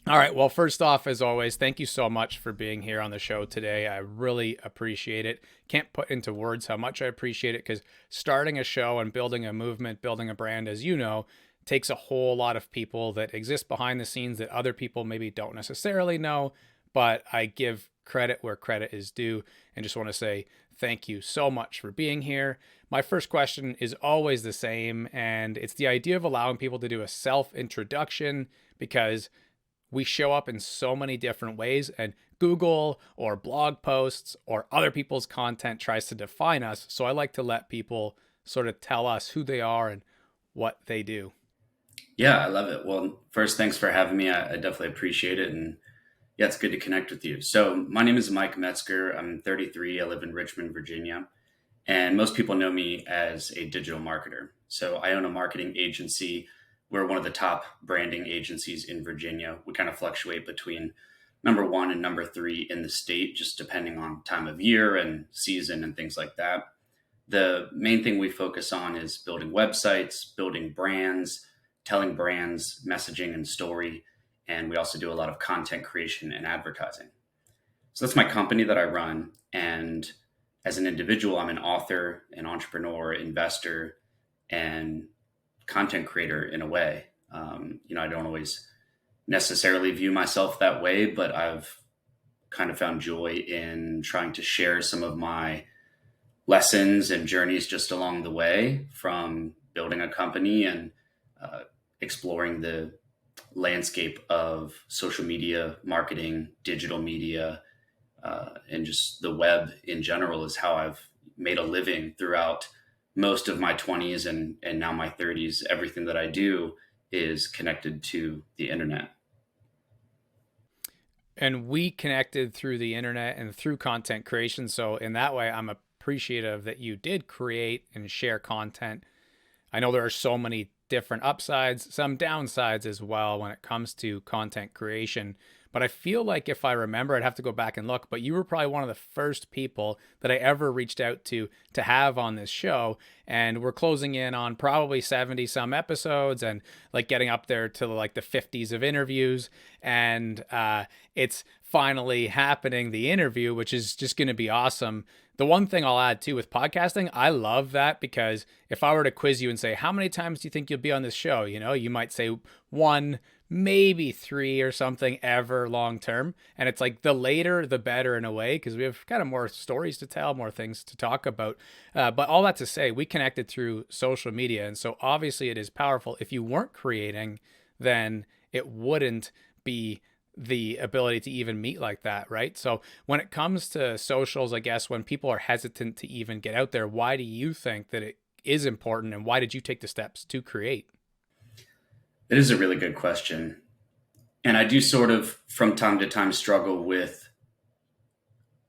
All right. Well, first off, as always, thank you so much for being here on the show today. I really appreciate it. Can't put into words how much I appreciate it because starting a show and building a movement, building a brand, as you know, takes a whole lot of people that exist behind the scenes that other people maybe don't necessarily know. But I give credit where credit is due and just want to say thank you so much for being here. My first question is always the same, and it's the idea of allowing people to do a self introduction because we show up in so many different ways, and Google or blog posts or other people's content tries to define us. So I like to let people sort of tell us who they are and what they do. Yeah, I love it. Well, first, thanks for having me. I definitely appreciate it. And yeah, it's good to connect with you. So, my name is Myke Metzger. I'm 33. I live in Richmond, Virginia. And most people know me as a digital marketer. So, I own a marketing agency. We're one of the top branding agencies in Virginia. We kind of fluctuate between number one and number three in the state, just depending on time of year and season and things like that. The main thing we focus on is building websites, building brands, telling brands messaging and story. And we also do a lot of content creation and advertising. So that's my company that I run. And as an individual, I'm an author, an entrepreneur, investor, and content creator in a way. I don't always necessarily view myself that way, but I've kind of found joy in trying to share some of my lessons and journeys just along the way from building a company and uh, exploring the landscape of social media marketing, digital media, and just the web in general is how I've made a living throughout most of my 20s and now my 30s. Everything that I do is connected to the internet. And we connected through the internet and through content creation. So, in that way, I'm appreciative that you did create and share content. I know there are so many different upsides, some downsides as well when it comes to content creation. But I feel like if I remember, I'd have to go back and look. But you were probably one of the first people that I ever reached out to have on this show. And we're closing in on probably 70 some episodes and like getting up there to like the 50s of interviews. And it's finally happening, the interview, which is just going to be awesome. The one thing I'll add too with podcasting, I love that because if I were to quiz you and say, how many times do you think you'll be on this show? You might say one, maybe three or something ever long term. And it's like the later, the better in a way, because we have kind of more stories to tell, more things to talk about. But all that to say, we connected through social media. And so obviously it is powerful. If you weren't creating, then it wouldn't be the ability to even meet like that, right? So when it comes to socials, I guess when people are hesitant to even get out there, why do you think that it is important and why did you take the steps to create? It is a really good question. And I do sort of, from time to time, struggle with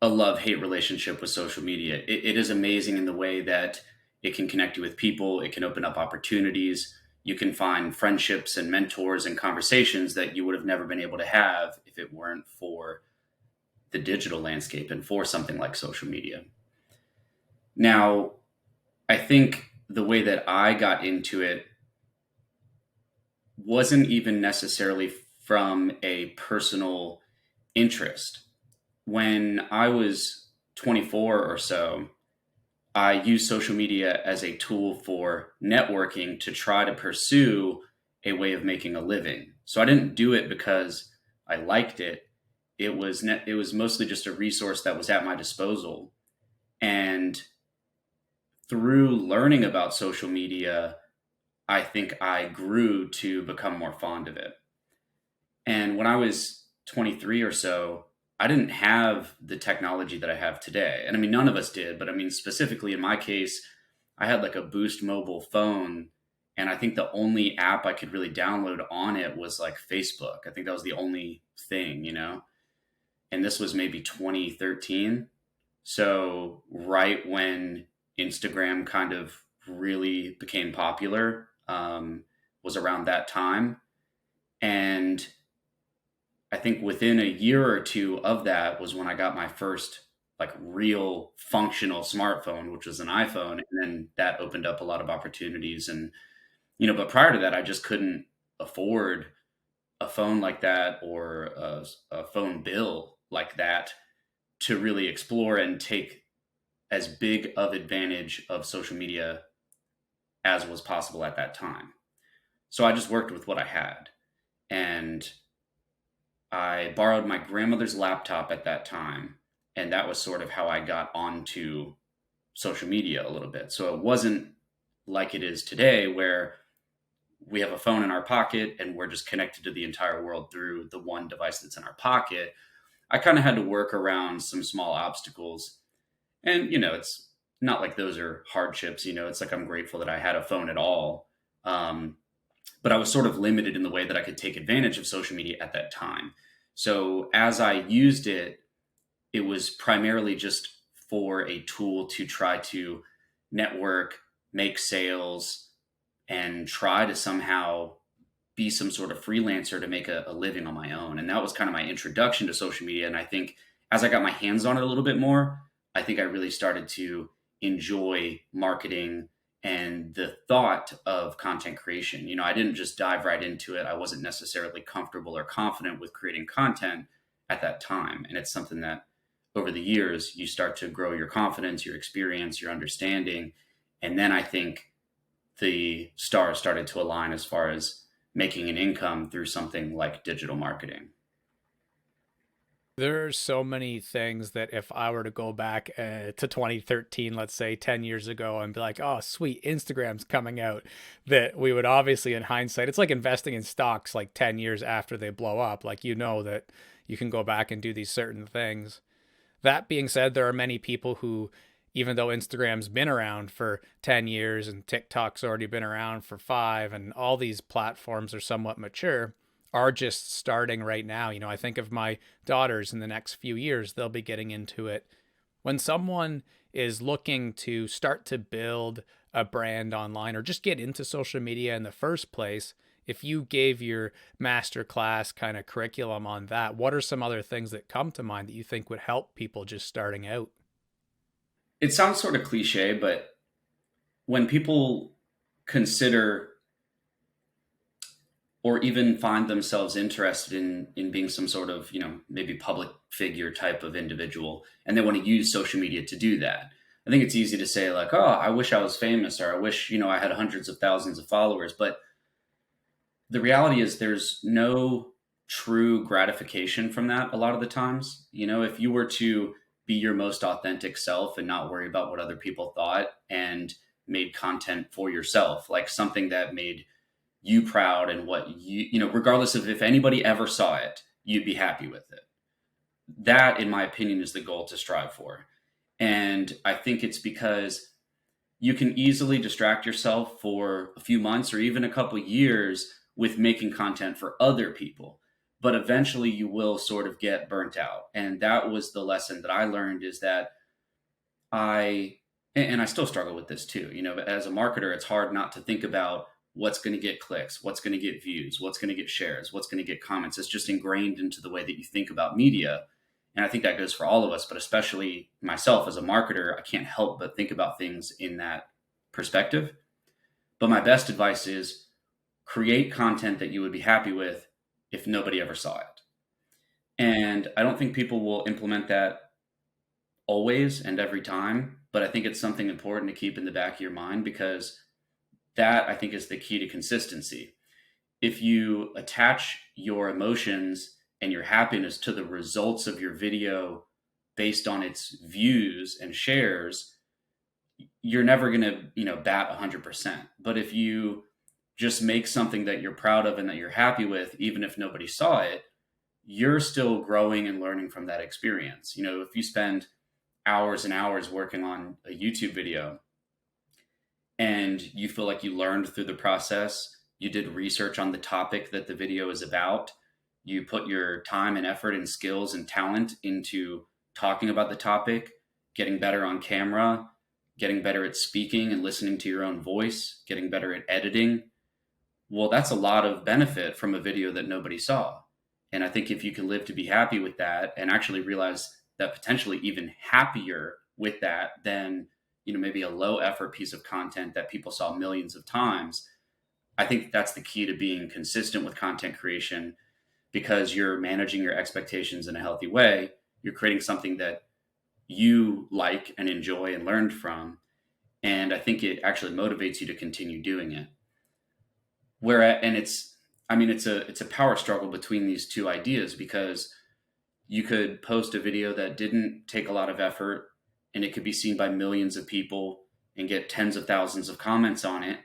a love hate relationship with social media. It is amazing in the way that it can connect you with people, it can open up opportunities. You can find friendships and mentors and conversations that you would have never been able to have if it weren't for the digital landscape and for something like social media. Now, I think the way that I got into it wasn't even necessarily from a personal interest. When I was 24 or so, I used social media as a tool for networking to try to pursue a way of making a living. So I didn't do it because I liked it. It was mostly just a resource that was at my disposal. And through learning about social media, I think I grew to become more fond of it. And when I was 23 or so, I didn't have the technology that I have today. And I mean, none of us did, but I mean, specifically in my case, I had like a Boost mobile phone. And I think the only app I could really download on it was like Facebook. I think that was the only thing. And this was maybe 2013. So, right when Instagram kind of really became popular, was around that time. And I think within a year or two of that was when I got my first like real functional smartphone, which was an iPhone. And then that opened up a lot of opportunities. But prior to that, I just couldn't afford a a phone like that or a phone bill like that to really explore and take as big of advantage of social media as was possible at that time. So I just worked with what I had. And I borrowed my grandmother's laptop at that time. And that was sort of how I got onto social media a little bit. So it wasn't like it is today, where we have a phone in our pocket and we're just connected to the entire world through the one device that's in our pocket. I kind of had to work around some small obstacles. And, it's not like those are hardships. It's like I'm grateful that I had a phone at all. But I was sort of limited in the way that I could take advantage of social media at that time. So as I used it, it was primarily just for a tool to try to network, make sales, and try to somehow be some sort of freelancer to make a living on my own. And that was kind of my introduction to social media. And I think as I got my hands on it a little bit more, I think I really started to enjoy marketing and the thought of content creation. I didn't just dive right into it. I wasn't necessarily comfortable or confident with creating content at that time. And it's something that over the years, you start to grow your confidence, your experience, your understanding. And then I think the stars started to align as far as making an income through something like digital marketing. There are so many things that if I were to go back to 2013, let's say 10 years ago, and be like, oh, sweet, Instagram's coming out, that we would obviously, in hindsight, it's like investing in stocks like 10 years after they blow up. Like, that you can go back and do these certain things. That being said, there are many people who, even though Instagram's been around for 10 years and TikTok's already been around for 5, and all these platforms are somewhat mature, are just starting right now. I think of my daughters in the next few years, they'll be getting into it. When someone is looking to start to build a brand online or just get into social media in the first place, if you gave your masterclass kind of curriculum on that, what are some other things that come to mind that you think would help people just starting out? It sounds sort of cliche, but when people consider or even find themselves interested in being some sort of, maybe public figure type of individual, and they want to use social media to do that, I think it's easy to say like, oh, I wish I was famous, or I wish, I had hundreds of thousands of followers. But the reality is there's no true gratification from that a lot of the times. If you were to be your most authentic self and not worry about what other people thought, and made content for yourself, like something that made you proud, and what regardless of if anybody ever saw it, you'd be happy with it. That, in my opinion, is the goal to strive for. And I think it's because you can easily distract yourself for a few months or even a couple years with making content for other people. But eventually you will sort of get burnt out. And that was the lesson that I learned, is that and I still struggle with this too. As a marketer, it's hard not to think about what's going to get clicks, what's going to get views, what's going to get shares, what's going to get comments. It's just ingrained into the way that you think about media. And I think that goes for all of us, but especially myself as a marketer, I can't help but think about things in that perspective. But my best advice is create content that you would be happy with if nobody ever saw it. And I don't think people will implement that always and every time, but I think it's something important to keep in the back of your mind, because that, I think, is the key to consistency. If you attach your emotions and your happiness to the results of your video based on its views and shares, you're never going to, bat 100%. But if you just make something that you're proud of and that you're happy with, even if nobody saw it, you're still growing and learning from that experience. If you spend hours and hours working on a YouTube video and you feel like you learned through the process, you did research on the topic that the video is about, you put your time and effort and skills and talent into talking about the topic, getting better on camera, getting better at speaking and listening to your own voice, getting better at editing. Well, that's a lot of benefit from a video that nobody saw. And I think if you can live to be happy with that, and actually realize that potentially even happier with that than, maybe a low effort piece of content that people saw millions of times, I think that's the key to being consistent with content creation. because you're managing your expectations in a healthy way. You're creating something that you like and enjoy and learned from. And I think it actually motivates you to continue doing it. And it's a power struggle between these two ideas, because you could post a video that didn't take a lot of effort and it could be seen by millions of people and get tens of thousands of comments on it.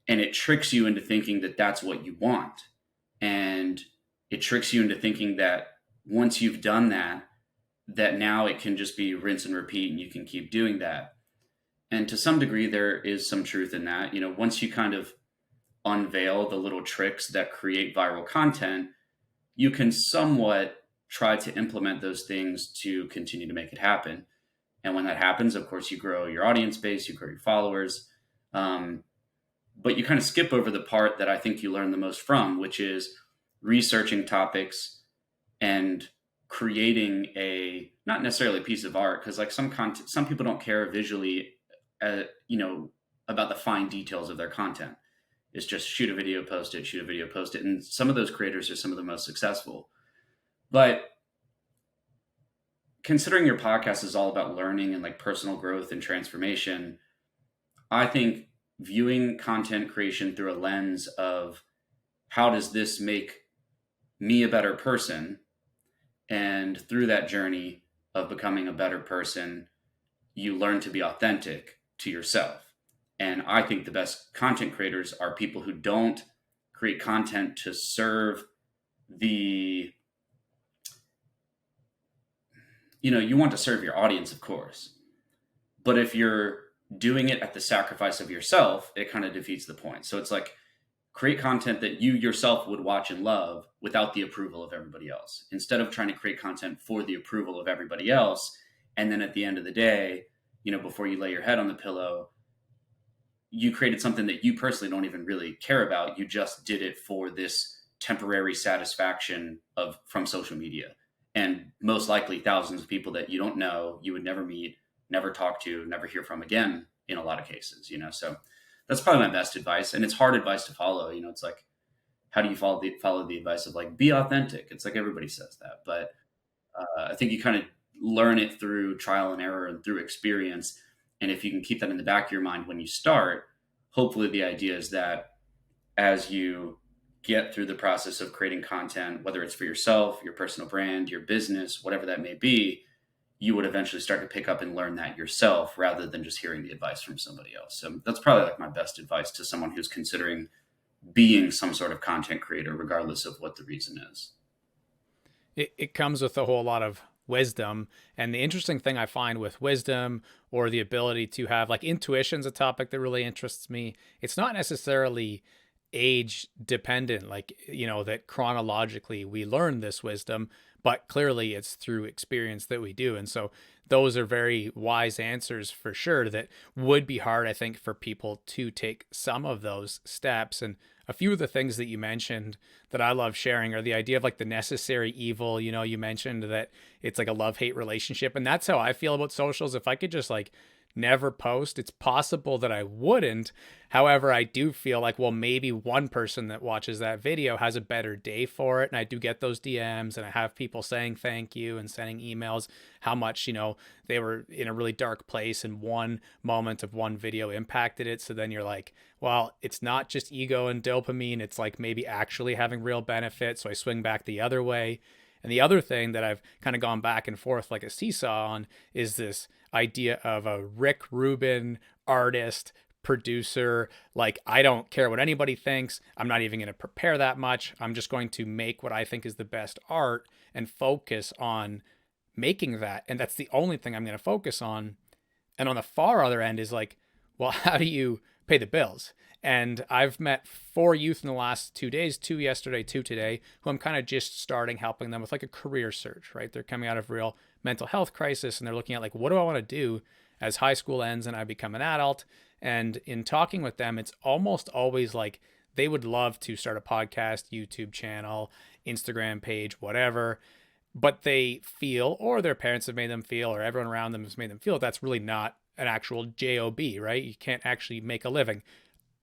And it tricks you into thinking that that's what you want. And it tricks you into thinking that once you've done that, that now it can just be rinse and repeat and you can keep doing that. And to some degree, there is some truth in that. Once you kind of unveil the little tricks that create viral content, you can somewhat try to implement those things to continue to make it happen. And when that happens, of course, you grow your audience base, you grow your followers. But you kind of skip over the part that I think you learn the most from, which is researching topics and creating not necessarily a piece of art, because like some people don't care visually, about the fine details of their content. It's just shoot a video, post it, shoot a video, post it. And some of those creators are some of the most successful. But considering your podcast is all about learning and like personal growth and transformation, I think viewing content creation through a lens of how does this make me a better person? And through that journey of becoming a better person, you learn to be authentic to yourself. And I think the best content creators are people who don't create content to serve you want to serve your audience, of course. But if you're doing it at the sacrifice of yourself, it kind of defeats the point. So it's like, create content that you yourself would watch and love without the approval of everybody else, instead of trying to create content for the approval of everybody else. And then at the end of the day, before you lay your head on the pillow, you created something that you personally don't even really care about. You just did it for this temporary satisfaction from social media. And most likely thousands of people that you don't know, you would never meet, never talk to, never hear from again in a lot of cases, So that's probably my best advice. And it's hard advice to follow. It's like, how do you follow the advice of like, be authentic? It's like, everybody says that, but I think you kind of learn it through trial and error and through experience. And if you can keep that in the back of your mind when you start, hopefully the idea is that as you get through the process of creating content, whether it's for yourself, your personal brand, your business, whatever that may be, you would eventually start to pick up and learn that yourself rather than just hearing the advice from somebody else. So that's probably like my best advice to someone who's considering being some sort of content creator, regardless of what the reason is. It comes with a whole lot of wisdom. And the interesting thing I find with wisdom, or the ability to have like intuition's a topic that really interests me. It's not necessarily age dependent, like, that chronologically we learn this wisdom, but clearly it's through experience that we do. And so those are very wise answers for sure, that would be hard, I think, for people to take some of those steps. And a few of the things that you mentioned that I love sharing are the idea of like the necessary evil. You mentioned that it's like a love-hate relationship. And that's how I feel about socials. If I could just like never post, it's possible that I wouldn't. However, I do feel like, well, maybe one person that watches that video has a better day for it. And I do get those DMs, and I have people saying thank you and sending emails, how much, they were in a really dark place and one moment of one video impacted it. So then you're like, well, it's not just ego and dopamine. It's like maybe actually having real benefit. So I swing back the other way. And the other thing that I've kind of gone back and forth like a seesaw on is this idea of a Rick Rubin artist, producer. Like, I don't care what anybody thinks. I'm not even going to prepare that much. I'm just going to make what I think is the best art and focus on making that. And that's the only thing I'm going to focus on. And on the far other end is like, well, how do you pay the bills? And I've met 4 youth in the last 2 days, 2 yesterday, 2 today, who I'm kind of just starting helping them with like a career search, right? They're coming out of real mental health crisis, and they're looking at like, what do I want to do as high school ends and I become an adult? And in talking with them, it's almost always like they would love to start a podcast, YouTube channel, Instagram page, whatever. But they feel, or their parents have made them feel, or everyone around them has made them feel, that's really not an actual job, right? You can't actually make a living.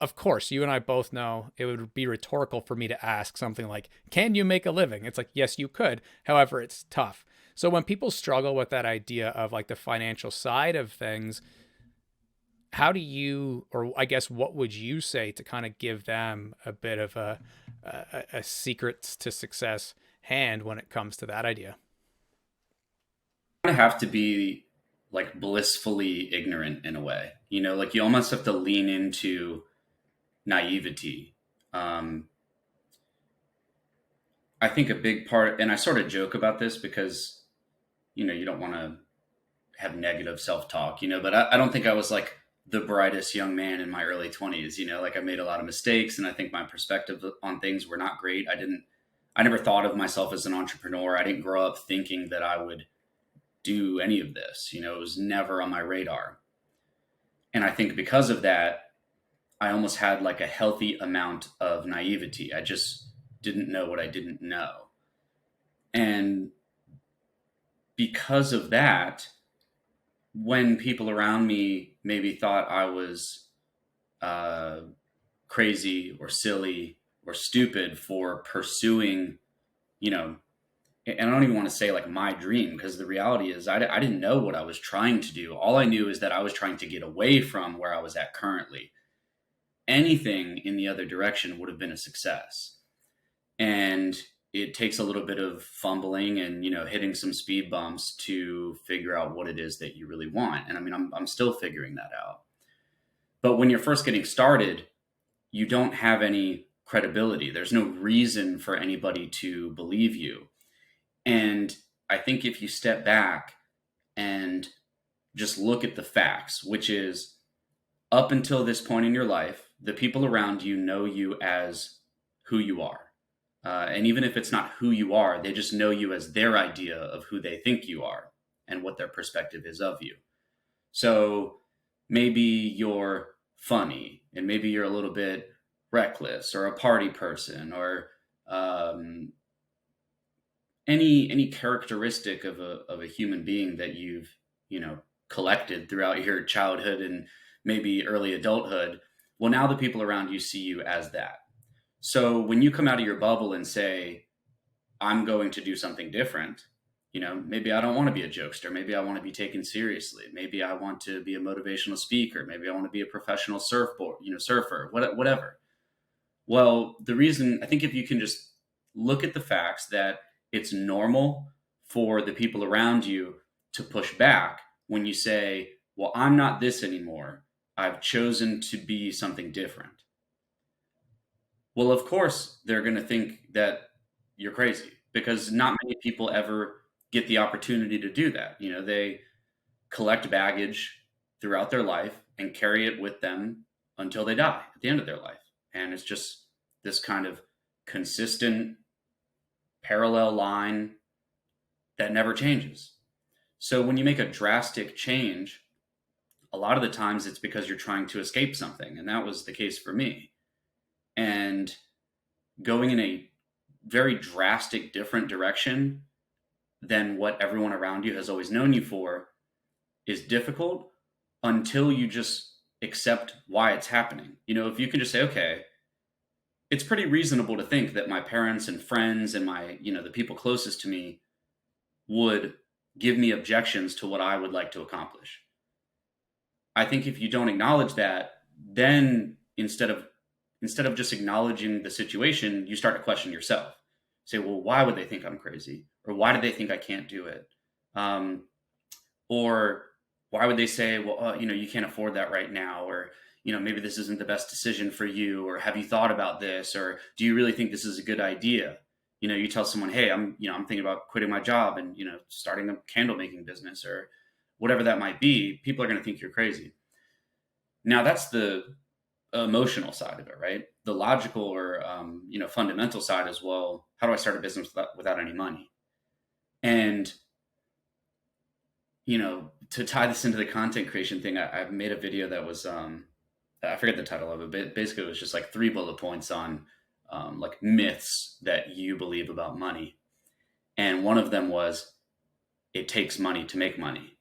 of course, you and I both know it would be rhetorical for me to ask something like, can you make a living? It's like, yes, you could. However, it's tough. So when people struggle with that idea of like the financial side of things, how do you, or I guess, what would you say to kind of give them a bit of a secrets to success hand when it comes to that idea? I have to be like blissfully ignorant in a way, like you almost have to lean into naivety. Um, I think a big part, and I sort of joke about this because, you don't want to have negative self talk, but I don't think I was like the brightest young man in my early 20s, like I made a lot of mistakes and I think my perspective on things were not great. I never thought of myself as an entrepreneur. I didn't grow up thinking that I would do any of this, it was never on my radar. And I think because of that, I almost had like a healthy amount of naivety. I just didn't know what I didn't know. And because of that, when people around me maybe thought I was uh, crazy or silly or stupid for pursuing, you know, and I don't even want to say like my dream because the reality is I didn't know what I was trying to do. All I knew is that I was trying to get away from where I was at currently. Anything in the other direction would have been a success. And it takes a little bit of fumbling and hitting some speed bumps to figure out what it is that you really want. And I mean, I'm still figuring that out. But when you're first getting started, you don't have any credibility. There's no reason for anybody to believe you. And I think if you step back and just look at the facts, which is up until this point in your life, the people around you know you as who you are. And even if it's not who you are, they just know you as their idea of who they think you are and what their perspective is of you. So maybe you're funny and maybe you're a little bit reckless or a party person or um, any characteristic of a human being that you've collected throughout your childhood and maybe early adulthood. Well, now the people around you see you as that. So when you come out of your bubble and say, I'm going to do something different, maybe I don't want to be a jokester. Maybe I want to be taken seriously. Maybe I want to be a motivational speaker. Maybe I want to be a professional surfer, whatever. Well, the reason I think if you can just look at the facts that it's normal for the people around you to push back when you say, well, I'm not this anymore. I've chosen to be something different. Well, of course, they're going to think that you're crazy because not many people ever get the opportunity to do that. They collect baggage throughout their life and carry it with them until they die at the end of their life. And it's just this kind of consistent parallel line that never changes. So when you make a drastic change, a lot of the times it's because you're trying to escape something. And that was the case for me. And going in a very drastic, different direction than what everyone around you has always known you for is difficult until you just accept why it's happening. If you can just say, okay, it's pretty reasonable to think that my parents and friends and my, the people closest to me would give me objections to what I would like to accomplish. I think if you don't acknowledge that, then instead of just acknowledging the situation, you start to question yourself. Say, well, why would they think I'm crazy? Or why do they think I can't do it? Or why would they say, well, you can't afford that right now? Or, maybe this isn't the best decision for you. Or have you thought about this? Or do you really think this is a good idea? You tell someone, hey, I'm thinking about quitting my job and, starting a candle making business or whatever that might be. People are going to think you're crazy. Now that's the emotional side of it, right? The logical or fundamental side as well. How do I start a business without any money? And to tie this into the content creation thing, I've made a video that was I forget the title of it, but basically it was just like 3 bullet points on like myths that you believe about money, and one of them was it takes money to make money,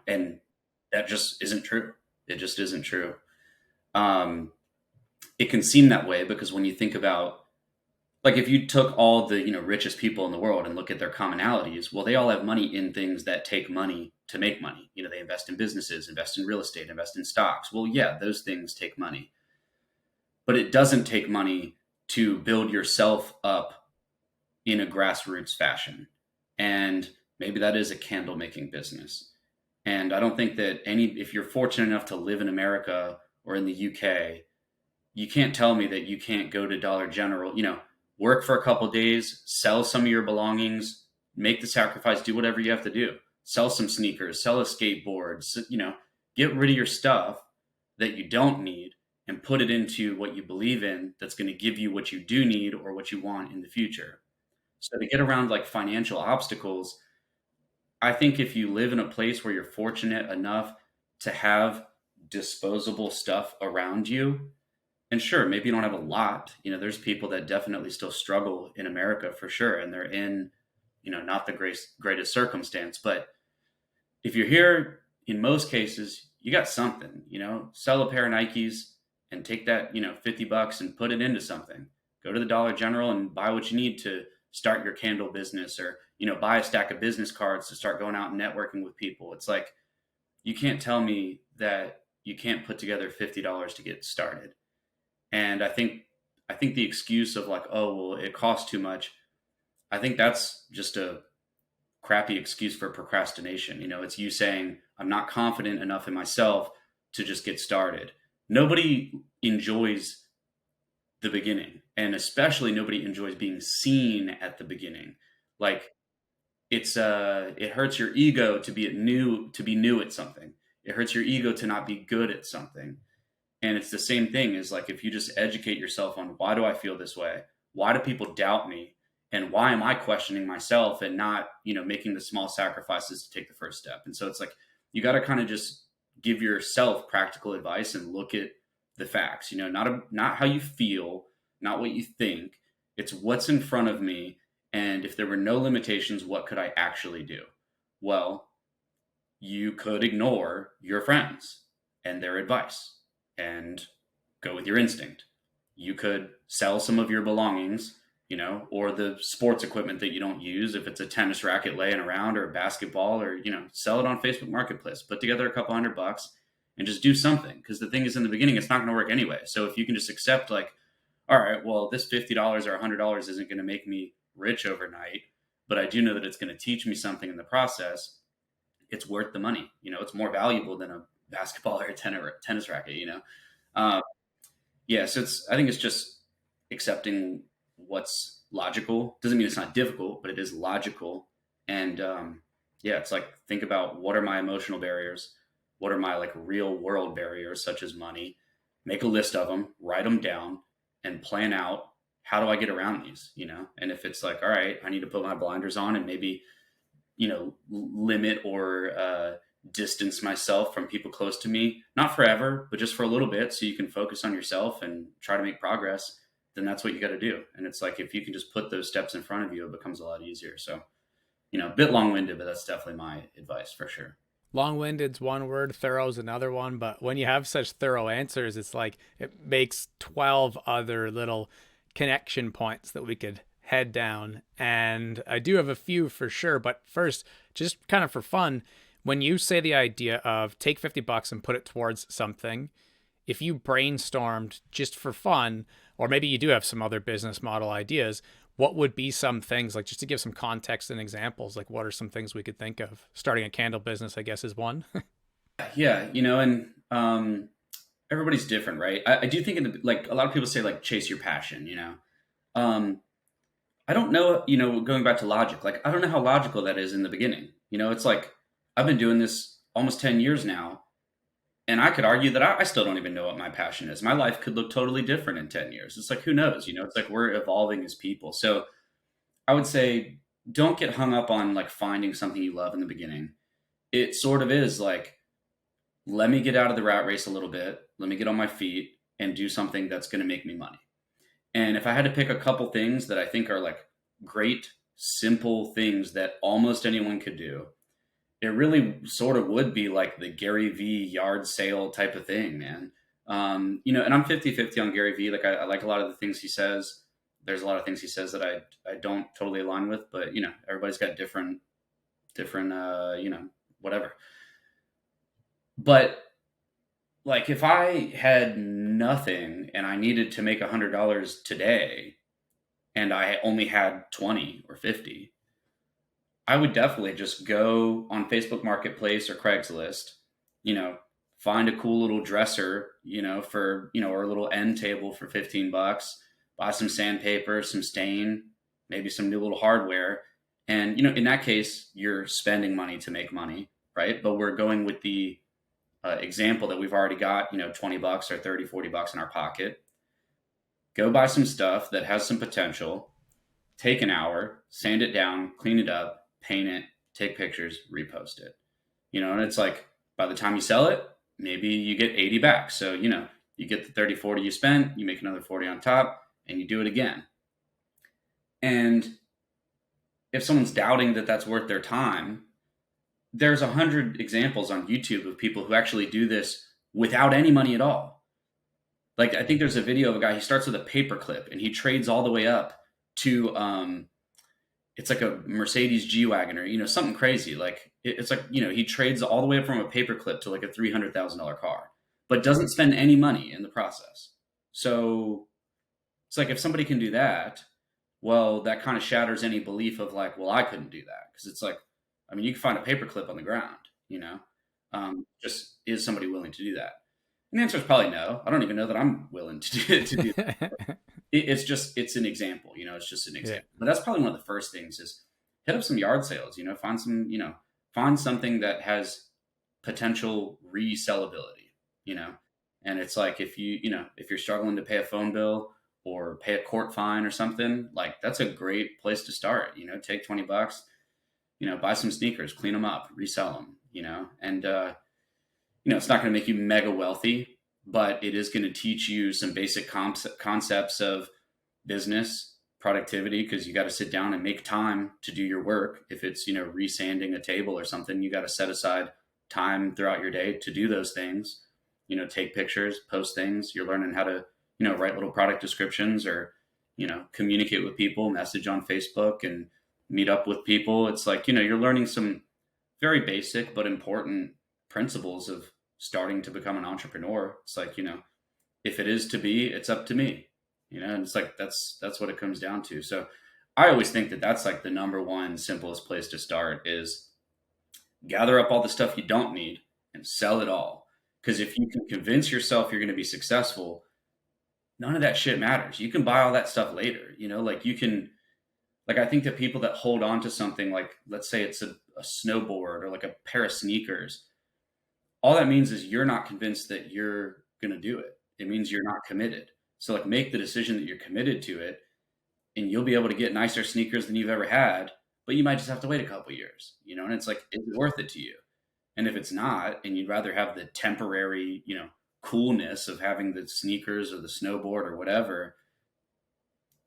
and that just isn't true. It just isn't true. Um, it can seem that way because when you think about, like, if you took all the, richest people in the world and look at their commonalities, well, they all have money in things that take money to make money. They invest in businesses, invest in real estate, invest in stocks. Well, yeah, those things take money, but it doesn't take money to build yourself up in a grassroots fashion. And maybe that is a candle making business. And I don't think that if you're fortunate enough to live in America or in the UK, you can't tell me that you can't go to Dollar General, work for a couple of days, sell some of your belongings, make the sacrifice, do whatever you have to do. Sell some sneakers, sell a skateboard, get rid of your stuff that you don't need and put it into what you believe in that's going to give you what you do need or what you want in the future. So to get around like financial obstacles, I think if you live in a place where you're fortunate enough to have disposable stuff around you, and sure, maybe you don't have a lot. There's people that definitely still struggle in America for sure, and they're in, not the greatest circumstance. But if you're here, in most cases, you got something. Sell a pair of Nikes and take that, $50 and put it into something. Go to the Dollar General and buy what you need to start your candle business, or buy a stack of business cards to start going out and networking with people. It's like, you can't tell me that you can't put together $50 to get started. And I think the excuse of like, oh, well, it costs too much, I think that's just a crappy excuse for procrastination. It's you saying, I'm not confident enough in myself to just get started. Nobody enjoys the beginning, and especially nobody enjoys being seen at the beginning. Like, it hurts your ego to be new at something. It hurts your ego to not be good at something. And it's the same thing as like, if you just educate yourself on, why do I feel this way? Why do people doubt me? And why am I questioning myself and not, making the small sacrifices to take the first step? And so it's like, you got to kind of just give yourself practical advice and look at the facts, not how you feel, not what you think. It's what's in front of me. And if there were no limitations, what could I actually do? Well, you could ignore your friends and their advice and go with your instinct. You could sell some of your belongings, or the sports equipment that you don't use. If it's a tennis racket laying around or a basketball, or, sell it on Facebook Marketplace, put together a couple $100 and just do something. Because the thing is, in the beginning, it's not going to work anyway. So if you can just accept, like, all right, well, this $50 or $100 isn't going to make me rich overnight, but I do know that it's going to teach me something in the process, it's worth the money. It's more valuable than a basketball or a tennis racket. Um, yeah, so I think it's just accepting what's logical. Doesn't mean it's not difficult, but it is logical. And yeah, it's like, think about, what are my emotional barriers? What are my like real world barriers, such as money? Make a list of them, write them down, and plan out, how do I get around these? And if it's like, all right, I need to put my blinders on and maybe, limit or distance myself from people close to me, not forever, but just for a little bit, so you can focus on yourself and try to make progress, then that's what you got to do. And it's like, if you can just put those steps in front of you, it becomes a lot easier. So, a bit long winded, but that's definitely my advice for sure. Long winded's one word, thorough's another one. But when you have such thorough answers, it's like it makes 12 other little connection points that we could head down. And I do have a few for sure. But first, just kind of for fun, when you say the idea of take $50 and put it towards something, if you brainstormed just for fun, or maybe you do have some other business model ideas, what would be some things, like, just to give some context and examples, like what are some things we could think of? Starting a candle business, I guess, is one. Yeah, and everybody's different, right? I do think, like, a lot of people say, like, chase your passion. Um, I don't know, going back to logic, like, I don't know how logical that is in the beginning. It's like, I've been doing this almost 10 years now, and I could argue that I still don't even know what my passion is. My life could look totally different in 10 years. It's like, who knows? It's like, we're evolving as people. So I would say, don't get hung up on like finding something you love in the beginning. It sort of is like, let me get out of the rat race a little bit. Let me get on my feet and do something that's going to make me money. And if I had to pick a couple things that I think are like great, simple things that almost anyone could do, it really sort of would be like the Gary V yard sale type of thing, man. And I'm 50-50 on Gary Vee. Like I like a lot of the things he says. There's a lot of things he says that I don't totally align with, but everybody's got different whatever. But like if I had nothing and I needed to make $100 today and I only had 20 or 50, I would definitely just go on Facebook Marketplace or Craigslist, you know, find a cool little dresser, or a little end table for 15 bucks, buy some sandpaper, some stain, maybe some new little hardware. And, in that case, you're spending money to make money, right? But we're going with the example that we've already got, 20 bucks or 30, 40 bucks in our pocket. Go buy some stuff that has some potential, take an hour, sand it down, clean it up, paint it, take pictures, repost it. And it's like by the time you sell it, maybe you get 80 back. So, you get the 30, 40 you spent, you make another 40 on top, and you do it again. And if someone's doubting that that's worth their time, there's 100 examples on YouTube of people who actually do this without any money at all. Like I think there's a video of a guy, he starts with a paper clip and he trades all the way up to it's like a Mercedes G-Wagon or something crazy. Like it's like he trades all the way up from a paper clip to like a $300,000 car, but doesn't spend any money in the process. So it's like if somebody can do that, well, that kind of shatters any belief of like, well, I couldn't do that, because it's like, I mean, you can find a paper clip on the ground, just is somebody willing to do that? And the answer is probably no. I don't even know that I'm willing to do that. It's an example, it's just an example. Yeah. But that's probably one of the first things is hit up some yard sales, find something that has potential resellability, and it's like, if if you're struggling to pay a phone bill or pay a court fine or something, like that's a great place to start. Take 20 bucks, buy some sneakers, clean them up, resell them, and, it's not going to make you mega wealthy, but it is going to teach you some basic concepts of business productivity, because you got to sit down and make time to do your work. If it's, resanding a table or something, you got to set aside time throughout your day to do those things, take pictures, post things. You're learning how to, write little product descriptions, or, communicate with people, message on Facebook and meet up with people. It's like, you're learning some very basic but important principles of starting to become an entrepreneur. It's like, if it is to be, it's up to me, and it's like, that's what it comes down to. So I always think that that's like the number one simplest place to start is gather up all the stuff you don't need and sell it all. Because if you can convince yourself you're going to be successful, none of that shit matters. You can buy all that stuff later, like you can, like, I think that people that hold on to something, like, let's say it's a snowboard or like a pair of sneakers, all that means is you're not convinced that you're going to do it. It means you're not committed. So like, make the decision that you're committed to it, and you'll be able to get nicer sneakers than you've ever had, but you might just have to wait a couple years, and it's like, is it worth it to you? And if it's not, and you'd rather have the temporary, coolness of having the sneakers or the snowboard or whatever,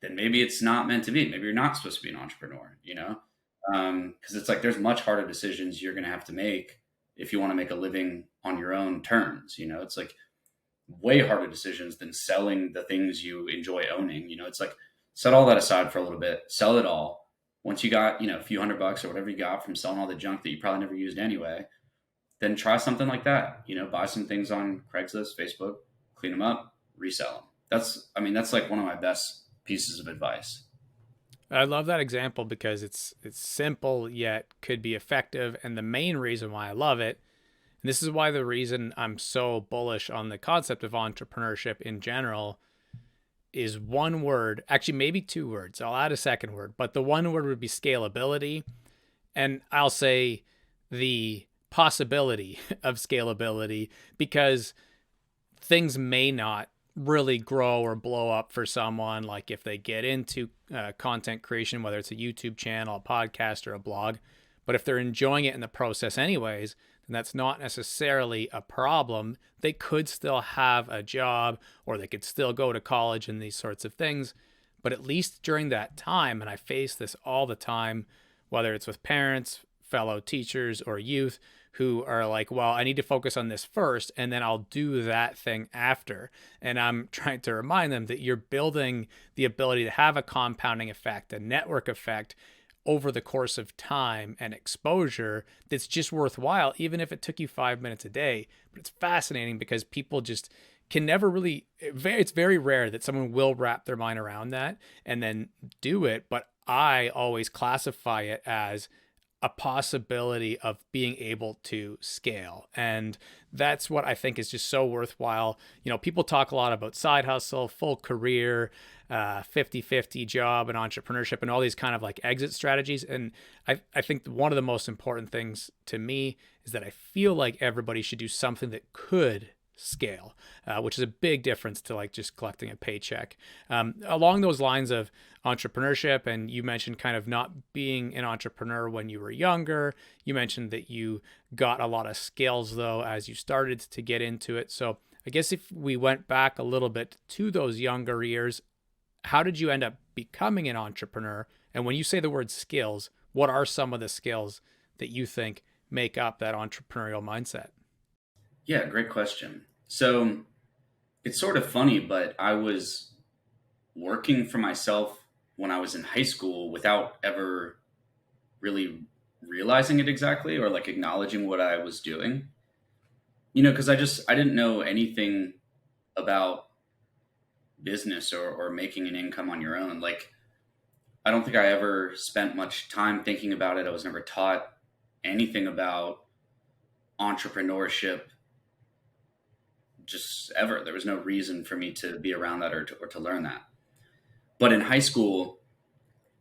then maybe it's not meant to be. Maybe you're not supposed to be an entrepreneur, because it's like, there's much harder decisions you're going to have to make if you want to make a living on your own terms. It's like way harder decisions than selling the things you enjoy owning. It's like, set all that aside for a little bit, sell it all. Once you got, a few $100 or whatever you got from selling all the junk that you probably never used anyway, then try something like that. Buy some things on Craigslist, Facebook, clean them up, resell them. That's like one of my best pieces of advice. I love that example because it's simple yet could be effective. And the main reason why I love it, and this is why the reason I'm so bullish on the concept of entrepreneurship in general, is one word, actually maybe two words. I'll add a second word, but the one word would be scalability. And I'll say the possibility of scalability, because things may not really grow or blow up for someone. Like if they get into content creation, whether it's a YouTube channel, a podcast, or a blog, but if they're enjoying it in the process anyways, then that's not necessarily a problem. They could still have a job, or they could still go to college and these sorts of things. But at least during that time, and I face this all the time, whether it's with parents, fellow teachers or youth who are like, well, I need to focus on this first and then I'll do that thing after. And I'm trying to remind them that you're building the ability to have a compounding effect, a network effect over the course of time and exposure that's just worthwhile, even if it took you 5 minutes a day. But it's fascinating because people just can never really, it's very rare that someone will wrap their mind around that and then do it. But I always classify it as a possibility of being able to scale. And that's what I think is just so worthwhile. You know, people talk a lot about side hustle, full career, 50-50 job and entrepreneurship and all these kind of like exit strategies. And I think one of the most important things to me is that I feel like everybody should do something that could scale, which is a big difference to like just collecting a paycheck. Along those lines of entrepreneurship, and you mentioned kind of not being an entrepreneur when you were younger. You mentioned that you got a lot of skills though as you started to get into it. So I guess if we went back a little bit to those younger years, how did you end up becoming an entrepreneur? And when you say the word skills, what are some of the skills that you think make up that entrepreneurial mindset? Yeah, great question. So it's sort of funny, but I was working for myself when I was in high school without ever really realizing it exactly or like acknowledging what I was doing. Because I didn't know anything about business or making an income on your own. Like, I don't think I ever spent much time thinking about it. I was never taught anything about entrepreneurship just ever. There was no reason for me to be around that or to learn that. But in high school,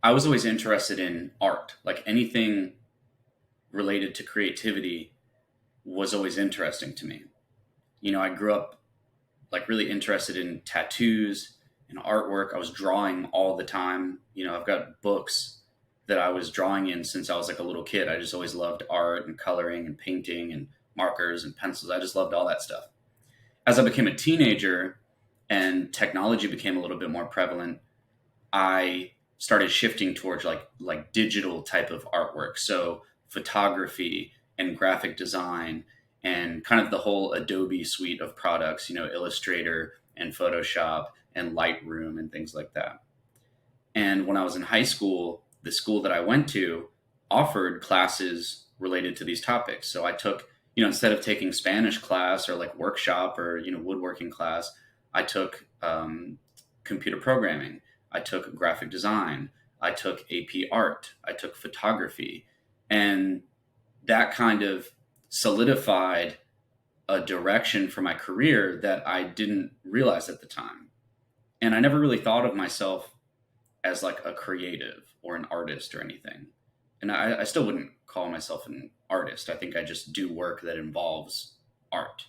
I was always interested in art. Like anything related to creativity was always interesting to me. I grew up like really interested in tattoos and artwork. I was drawing all the time. I've got books that I was drawing in since I was like a little kid. I just always loved art and coloring and painting and markers and pencils. I just loved all that stuff. As I became a teenager and technology became a little bit more prevalent, I started shifting towards like digital type of artwork. So photography and graphic design and kind of the whole Adobe suite of products, Illustrator and Photoshop and Lightroom and things like that. And when I was in high school, the school that I went to offered classes related to these topics. So I took, instead of taking Spanish class or like workshop or, woodworking class, I took computer programming. I took graphic design. I took AP art. I took photography. And that kind of solidified a direction for my career that I didn't realize at the time. And I never really thought of myself as like a creative or an artist or anything. And I still wouldn't call myself an artist. I think I just do work that involves art,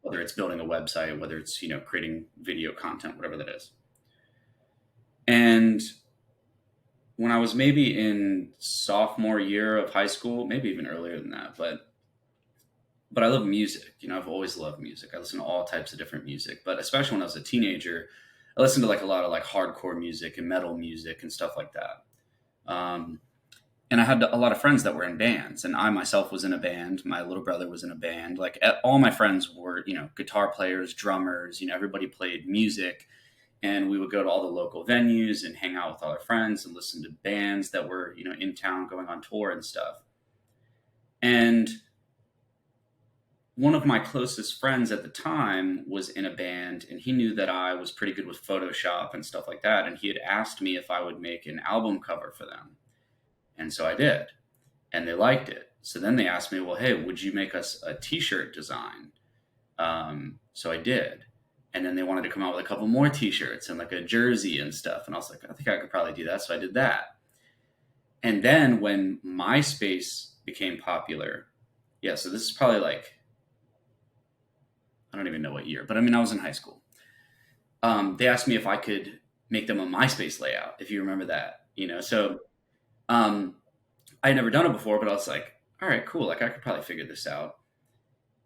whether it's building a website, whether it's, creating video content, whatever that is. And when I was maybe in sophomore year of high school, maybe even earlier than that, but I love music. I've always loved music. I listen to all types of different music, but especially when I was a teenager, I listened to like a lot of like hardcore music and metal music and stuff like that. And I had a lot of friends that were in bands, and I myself was in a band. My little brother was in a band. Like all my friends were, guitar players, drummers, everybody played music. And we would go to all the local venues and hang out with all our friends and listen to bands that were, in town going on tour and stuff. And one of my closest friends at the time was in a band, and he knew that I was pretty good with Photoshop and stuff like that. And he had asked me if I would make an album cover for them. And so I did, and they liked it. So then they asked me, well, hey, would you make us a t-shirt design? So I did. And then they wanted to come out with a couple more t-shirts and like a jersey and stuff. And I was like, I think I could probably do that. So I did that. And then when MySpace became popular, so this is probably like, I don't even know what year, but I was in high school. They asked me if I could make them a MySpace layout, if you remember that, so I had never done it before, but I was like, all right, cool. Like I could probably figure this out.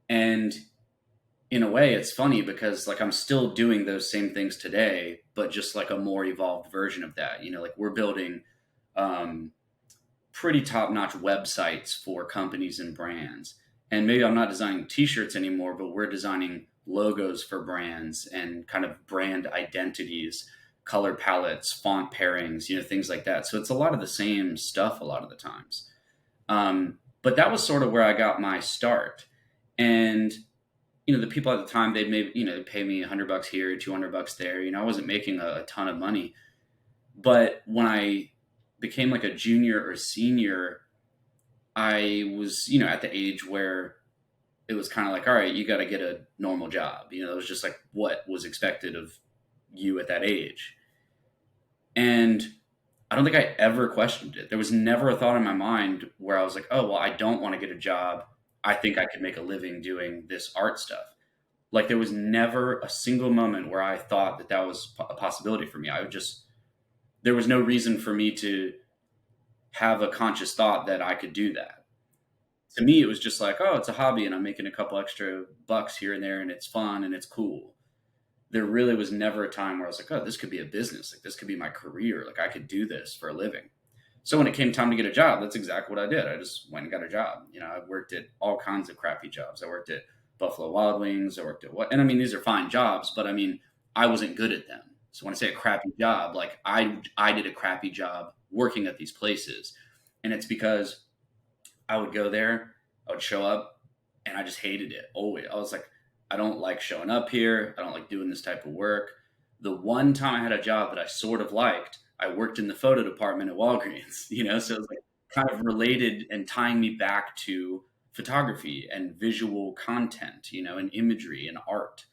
And in a way, it's funny because like I'm still doing those same things today, but just like a more evolved version of that. Like we're building pretty top-notch websites for companies and brands. And maybe I'm not designing t-shirts anymore, but we're designing logos for brands and kind of brand identities, color palettes, font pairings, things like that. So it's a lot of the same stuff a lot of the times. But that was sort of where I got my start. And the people at the time, they'd maybe pay me $100 here, $200 there. I wasn't making a ton of money, but when I became like a junior or senior, I was at the age where it was kind of like, all right, you got to get a normal job. It was just like what was expected of you at that age. And I don't think I ever questioned it. There was never a thought in my mind where I was like, oh, well, I don't want to get a job. I think I could make a living doing this art stuff. Like there was never a single moment where I thought that that was a possibility for me. There was no reason for me to have a conscious thought that I could do that. To me, it was just like, oh, it's a hobby and I'm making a couple extra bucks here and there and it's fun and it's cool. There really was never a time where I was like, oh, this could be a business. Like this could be my career. Like I could do this for a living. So when it came time to get a job, that's exactly what I did. I just went and got a job. I worked at all kinds of crappy jobs. I worked at Buffalo Wild Wings. I worked at and I mean, these are fine jobs, but I mean, I wasn't good at them. So when I say a crappy job, like I did a crappy job working at these places. And it's because I would go there, I would show up, and I just hated it always. I was like, I don't like showing up here. I don't like doing this type of work. The one time I had a job that I sort of liked, I worked in the photo department at Walgreens, so it was like kind of related and tying me back to photography and visual content, and imagery and art.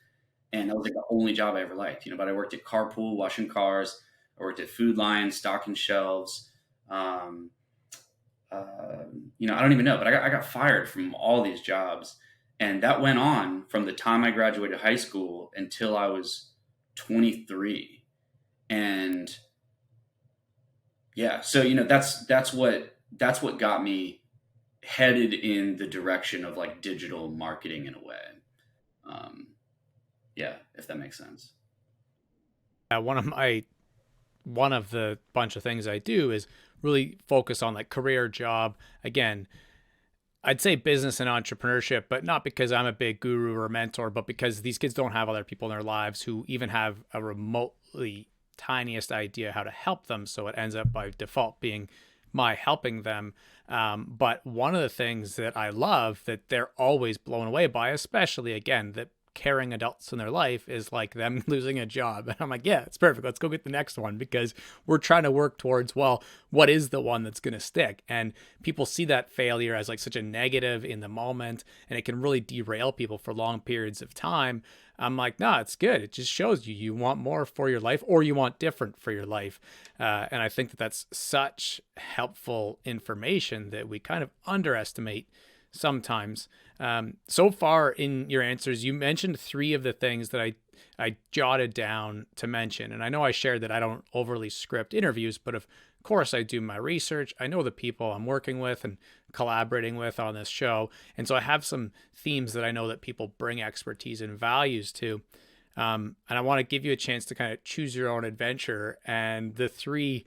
And that was like the only job I ever liked, but I worked at Carpool, washing cars. I worked at Food Lion, stocking shelves. I don't even know, but I got fired from all these jobs. And that went on from the time I graduated high school until I was 23. And yeah, so, that's what got me headed in the direction of like digital marketing in a way. Um, yeah, if that makes sense. One of the bunch of things I do is really focus on like career job. Again, I'd say business and entrepreneurship, but not because I'm a big guru or mentor, but because these kids don't have other people in their lives who even have a remotely tiniest idea how to help them. So it ends up by default being my helping them. But one of the things that I love that they're always blown away by, especially again, that caring adults in their life is like them losing a job. And I'm like, yeah, it's perfect. Let's go get the next one because we're trying to work towards, well, what is the one that's going to stick? And people see that failure as like such a negative in the moment, and it can really derail people for long periods of time. I'm like, no, it's good. It just shows you want more for your life or you want different for your life. And I think that that's such helpful information that we kind of underestimate sometimes. So far in your answers, you mentioned three of the things that I jotted down to mention. And I know I shared that I don't overly script interviews, but of course I do my research. I know the people I'm working with and collaborating with on this show. And so I have some themes that I know that people bring expertise and values to. And I want to give you a chance to kind of choose your own adventure. And the three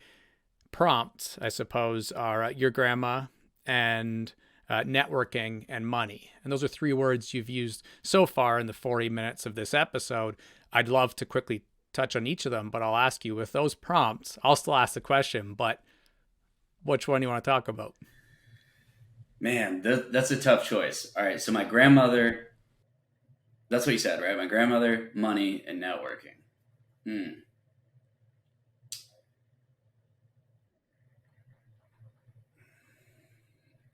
prompts, I suppose, are your grandma and networking and money. And those are three words you've used so far in the 40 minutes of this episode. I'd love to quickly touch on each of them, but I'll ask you with those prompts, I'll still ask the question, but which one do you want to talk about? Man, that's a tough choice. All right. So my grandmother, that's what you said, right? My grandmother, money, and networking. Hmm.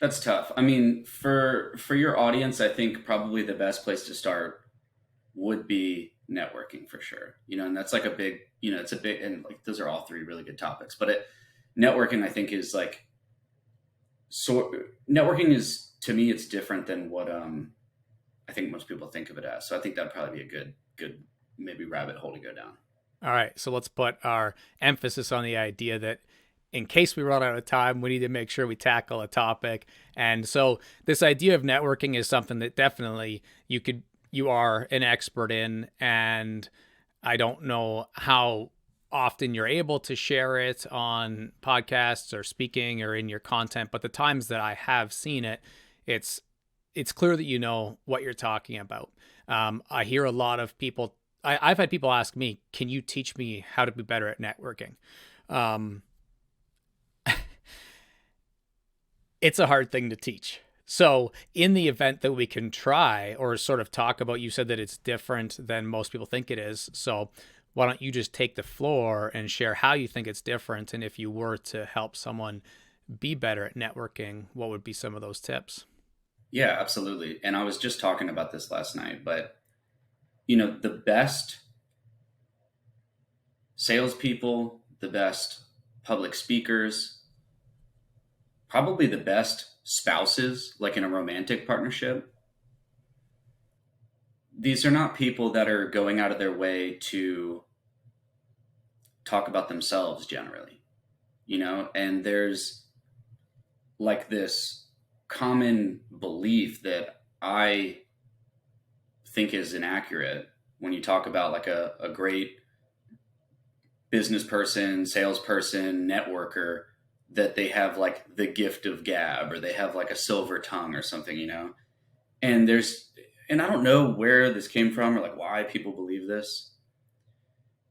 That's tough. I mean, for your audience, I think probably the best place to start would be networking for sure. And that's like a big, it's a big, and like those are all three really good topics. But networking, I think, is like so. Networking is, to me, it's different than what I think most people think of it as. So I think that'd probably be a good maybe rabbit hole to go down. All right, so let's put our emphasis on the idea that in case we run out of time, we need to make sure we tackle a topic. And so this idea of networking is something that definitely you are an expert in. And I don't know how often you're able to share it on podcasts or speaking or in your content, but the times that I have seen it, it's it's clear that you know what you're talking about. I hear a lot of people. I've had people ask me, "Can you teach me how to be better at networking?" Um, it's a hard thing to teach. So, in the event that we can try or sort of talk about, you said that it's different than most people think it is. So, why don't you just take the floor and share how you think it's different? And if you were to help someone be better at networking, what would be some of those tips? Yeah, absolutely. And I was just talking about this last night, but the best salespeople, the best public speakers, probably the best spouses, like in a romantic partnership, these are not people that are going out of their way to talk about themselves generally, and there's like this common belief that I think is inaccurate when you talk about like a great business person, salesperson, networker, that they have like the gift of gab or they have like a silver tongue or something. And and I don't know where this came from or like why people believe this.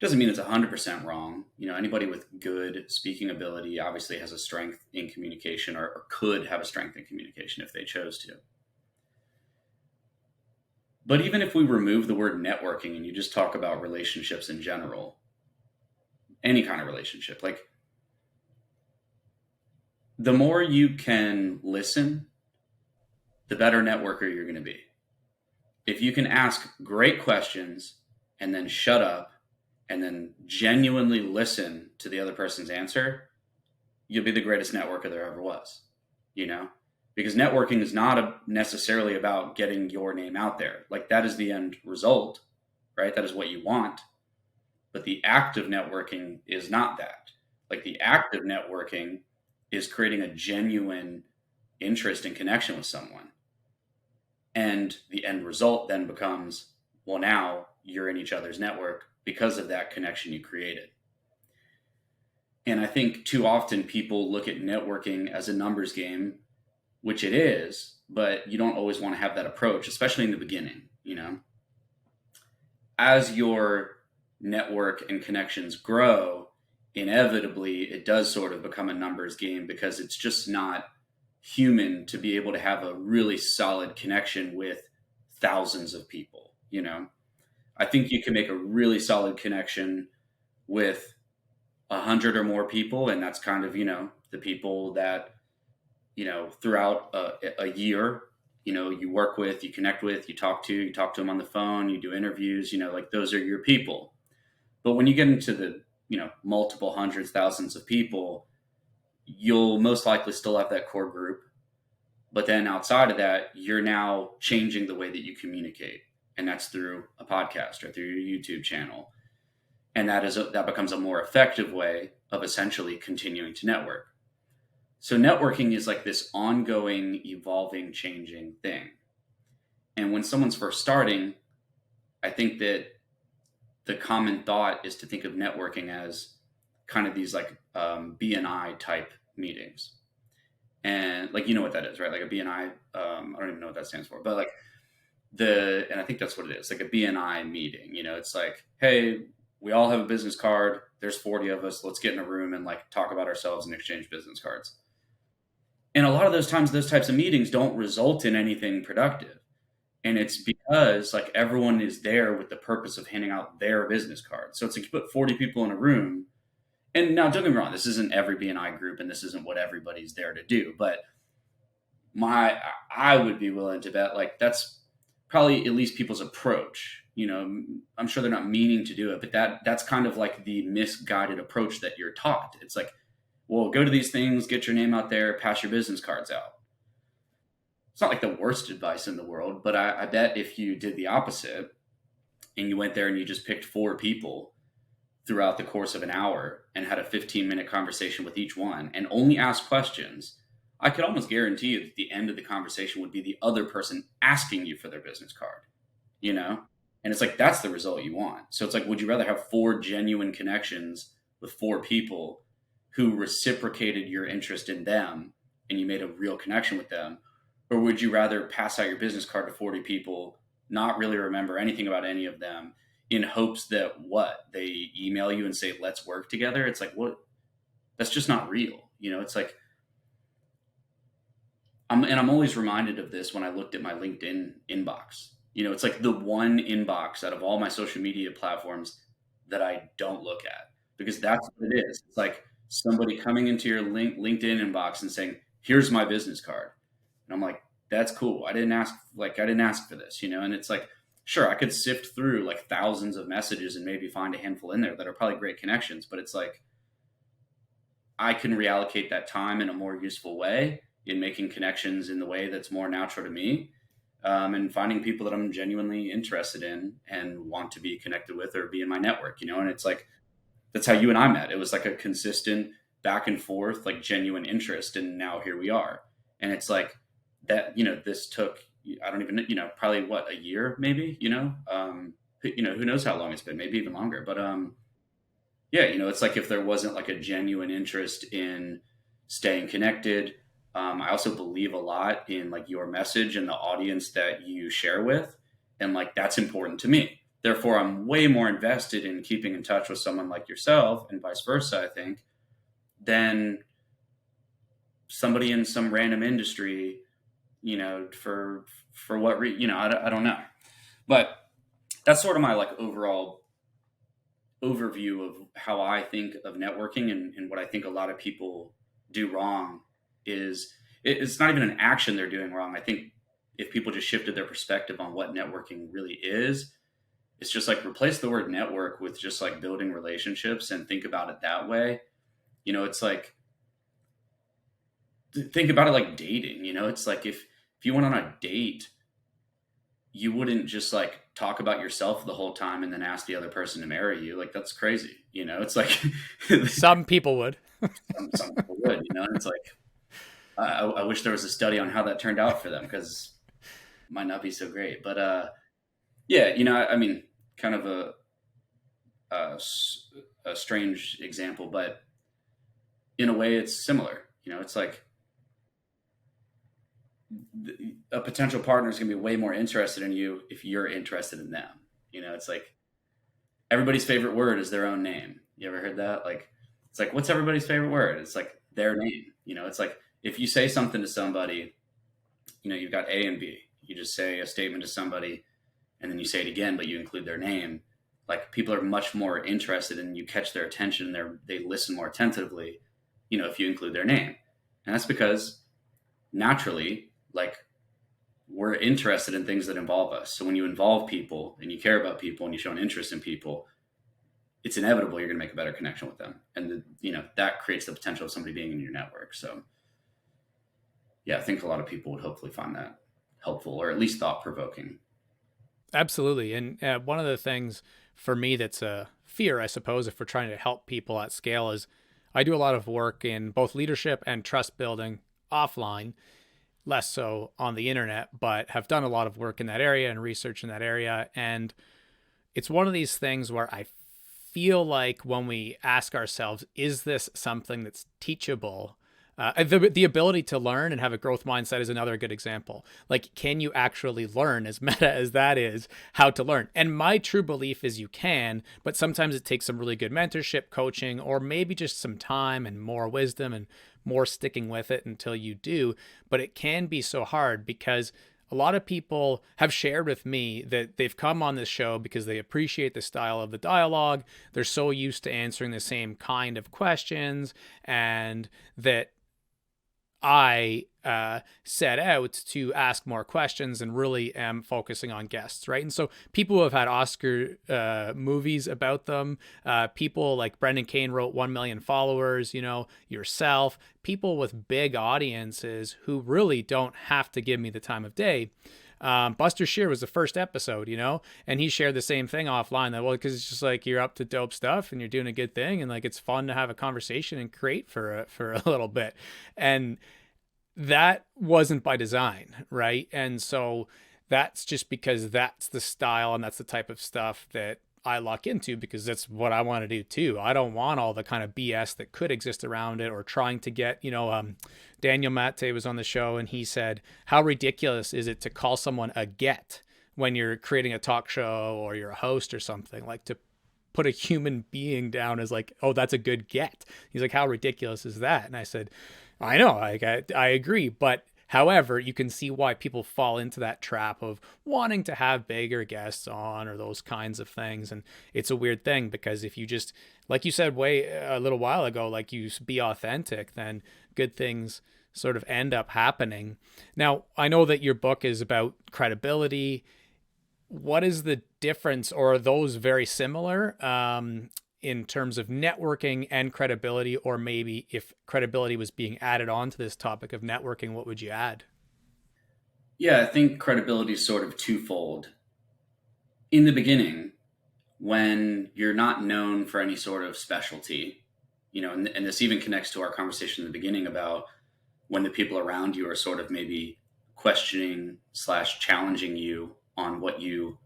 Doesn't mean it's 100% wrong. Anybody with good speaking ability obviously has a strength in communication or could have a strength in communication if they chose to. But even if we remove the word networking and you just talk about relationships in general, any kind of relationship, like the more you can listen, the better networker you're going to be. If you can ask great questions and then shut up and then genuinely listen to the other person's answer, you'll be the greatest networker there ever was, you know? Because networking is not necessarily about getting your name out there. Like that is the end result, right? That is what you want. But the act of networking is not that. Like the act of networking is creating a genuine interest and connection with someone. And the end result then becomes, well, now you're in each other's network because of that connection you created. And I think too often people look at networking as a numbers game, which it is, but you don't always want to have that approach, especially in the beginning. As your network and connections grow, inevitably it does sort of become a numbers game because it's just not human to be able to have a really solid connection with thousands of people. I think you can make a really solid connection with 100 or more people, and that's kind of the people that throughout a year you work with, you connect with, you talk to them on the phone, you do interviews, like those are your people. But when you get into the multiple hundreds, thousands of people, you'll most likely still have that core group. But then outside of that, you're now changing the way that you communicate. And that's through a podcast or through your YouTube channel. And that becomes a more effective way of essentially continuing to network. So networking is like this ongoing, evolving, changing thing. And when someone's first starting, I think that the common thought is to think of networking as kind of these like BNI type meetings. And like, you know what that is, right? Like a BNI, I don't even know what that stands for, but like and I think that's what it is, like a BNI meeting. It's like, hey, we all have a business card. There's 40 of us. Let's get in a room and like talk about ourselves and exchange business cards. And a lot of those times, those types of meetings don't result in anything productive. And it's because like everyone is there with the purpose of handing out their business card. So it's like you put 40 people in a room. And now don't get me wrong, this isn't every BNI group and this isn't what everybody's there to do. But I would be willing to bet like that's probably at least people's approach. I'm sure they're not meaning to do it, but that's kind of like the misguided approach that you're taught. It's like, well, go to these things, get your name out there, pass your business cards out. It's not like the worst advice in the world, but I bet if you did the opposite and you went there and you just picked 4 people throughout the course of an hour and had a 15-minute conversation with each one and only asked questions, I could almost guarantee you that the end of the conversation would be the other person asking you for their business card, you know? And it's like, that's the result you want. So it's like, would you rather have four genuine connections with four people who reciprocated your interest in them and you made a real connection with them? Or would you rather pass out your business card to 40 people, not really remember anything about any of them, in hopes that what they email you and say, let's work together? It's like, what? That's just not real. It's like, I'm always reminded of this when I looked at my LinkedIn inbox. It's like the one inbox out of all my social media platforms that I don't look at, because that's what it is. It's like somebody coming into your LinkedIn inbox and saying, "Here's my business card," and I'm like, "That's cool. I didn't ask for this," And it's like, sure, I could sift through like thousands of messages and maybe find a handful in there that are probably great connections, but it's like I can reallocate that time in a more useful way in making connections in the way that's more natural to me, and finding people that I'm genuinely interested in and want to be connected with or be in my network. And it's like, that's how you and I met. It was like a consistent back and forth, like genuine interest. And now here we are. And it's like that, this took, I don't even, probably what, a year, maybe, who knows how long it's been, maybe even longer. But, yeah, it's like if there wasn't like a genuine interest in staying connected. I also believe a lot in like your message and the audience that you share with. And like that's important to me. Therefore, I'm way more invested in keeping in touch with someone like yourself and vice versa, I think, than somebody in some random industry, for what I don't know. But that's sort of my like overall overview of how I think of networking, and what I think a lot of people do wrong is it's not even an action they're doing wrong. I think if people just shifted their perspective on what networking really is, it's just like replace the word network with just like building relationships and think about it that way. It's like, think about it like dating. It's like if you went on a date, you wouldn't just like talk about yourself the whole time and then ask the other person to marry you. Like that's crazy. It's like Some people would. some people would. And it's like I wish there was a study on how that turned out for them, because it might not be so great. But yeah, I mean, kind of a a strange example, but in a way, it's similar. It's like a potential partner is going to be way more interested in you if you're interested in them. It's like everybody's favorite word is their own name. You ever heard that? Like, it's like, what's everybody's favorite word? It's like their name. It's like if you say something to somebody, you've got A and B. You just say a statement to somebody and then you say it again, but you include their name. Like people are much more interested and you catch their attention. They listen more attentively, if you include their name. And that's because naturally, like we're interested in things that involve us. So when you involve people and you care about people and you show an interest in people, it's inevitable you're going to make a better connection with them. And that creates the potential of somebody being in your network. So yeah, I think a lot of people would hopefully find that helpful, or at least thought provoking. Absolutely. And one of the things for me that's a fear, I suppose, if we're trying to help people at scale, is I do a lot of work in both leadership and trust building offline, less so on the internet, but have done a lot of work in that area and research in that area. And it's one of these things where I feel like when we ask ourselves, is this something that's teachable? The ability to learn and have a growth mindset is another good example. Like, can you actually learn, as meta as that is, how to learn? And my true belief is you can, but sometimes it takes some really good mentorship, coaching, or maybe just some time and more wisdom and more sticking with it until you do. But it can be so hard because a lot of people have shared with me that they've come on this show because they appreciate the style of the dialogue. They're so used to answering the same kind of questions, and that I set out to ask more questions and really am focusing on guests, right? And so people who have had Oscar movies about them, people like Brendan Kane wrote 1 million followers, yourself, people with big audiences who really don't have to give me the time of day. Buster Shear was the first episode, and he shared the same thing offline that, well, because it's just like you're up to dope stuff and you're doing a good thing, and like it's fun to have a conversation and create for a little bit. And that wasn't by design, right? And so that's just because that's the style and that's the type of stuff that I lock into, because that's what I want to do too. I don't want all the kind of BS that could exist around it, or trying to get, Daniel Matte was on the show and he said, how ridiculous is it to call someone a get when you're creating a talk show or you're a host or something? Like, to put a human being down as like, oh, that's a good get. He's like, how ridiculous is that? And I said, I know, I agree, but however, you can see why people fall into that trap of wanting to have bigger guests on or those kinds of things. And it's a weird thing, because if you just, like you said way a little while ago, like, you be authentic, then good things sort of end up happening. Now, I know that your book is about credibility. What is the difference, or are those very similar, in terms of networking and credibility? Or maybe if credibility was being added on to this topic of networking, what would you add? Yeah, I think credibility is sort of twofold. In the beginning, when you're not known for any sort of specialty, and this even connects to our conversation in the beginning about when the people around you are sort of maybe questioning slash challenging you on what you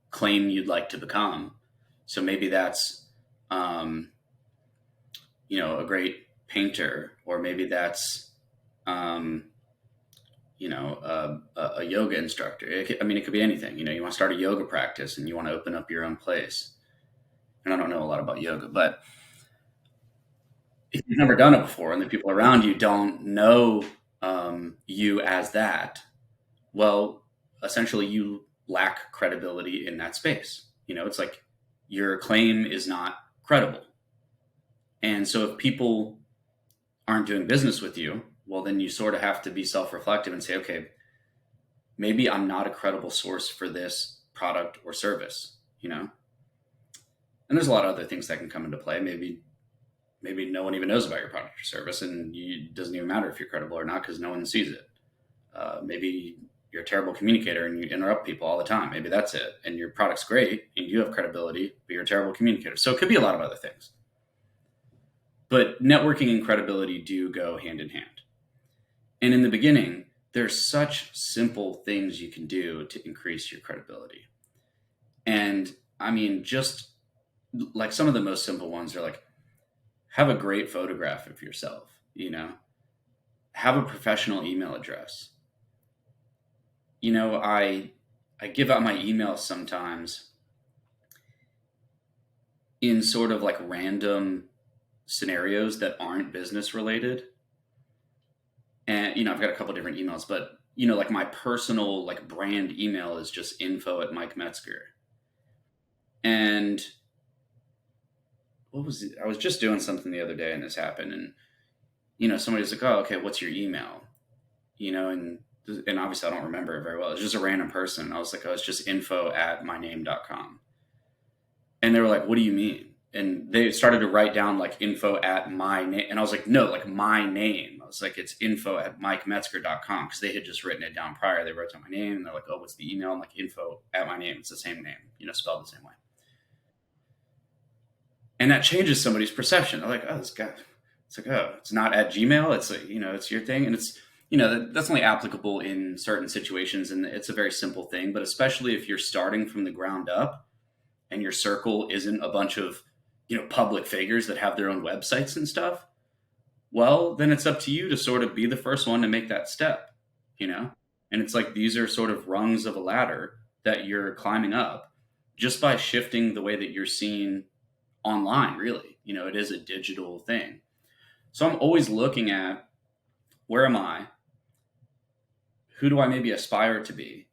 claim you'd like to become. So maybe that's, um, a great painter, or maybe that's, um, a yoga instructor. It could be anything. You want to start a yoga practice and you want to open up your own place. And I don't know a lot about yoga, but if you've never done it before and the people around you don't know you as that, well, essentially you lack credibility in that space. It's like your claim is not credible. And so if people aren't doing business with you, well, then you sort of have to be self reflective and say, okay, maybe I'm not a credible source for this product or service, And there's a lot of other things that can come into play. Maybe no one even knows about your product or service, and it doesn't even matter if you're credible or not because no one sees it. Maybe you're a terrible communicator and you interrupt people all the time. Maybe that's it. And your product's great and you have credibility, but you're a terrible communicator. So it could be a lot of other things. But networking and credibility do go hand in hand. And in the beginning, there's such simple things you can do to increase your credibility. And I mean, just like some of the most simple ones are like, have a great photograph of yourself, have a professional email address. I give out my emails sometimes in sort of like random scenarios that aren't business related. And, I've got a couple different emails, but, like my personal, like brand email is just info@Myke Metzger. And I was just doing something the other day and this happened. And, somebody was like, oh, okay, what's your email? And obviously I don't remember it very well. It's just a random person. And I was like, oh, it's just info@myname.com. And they were like, what do you mean? And they started to write down like info@my name. And I was like, no, like my name. I was like, it's info@mykemetzger.com, because they had just written it down prior. They wrote down my name and they're like, oh, what's the email? I'm like, info@my name. It's the same name, spelled the same way. And that changes somebody's perception. They're like, oh, this guy, it's like, oh, it's not at Gmail. It's like, it's your thing. And it's, that's only applicable in certain situations. And it's a very simple thing, but especially if you're starting from the ground up and your circle isn't a bunch of, public figures that have their own websites and stuff, well, then it's up to you to sort of be the first one to make that step, And it's like, these are sort of rungs of a ladder that you're climbing up just by shifting the way that you're seen online, really. It is a digital thing. So I'm always looking at, where am I? Who do I maybe aspire to be?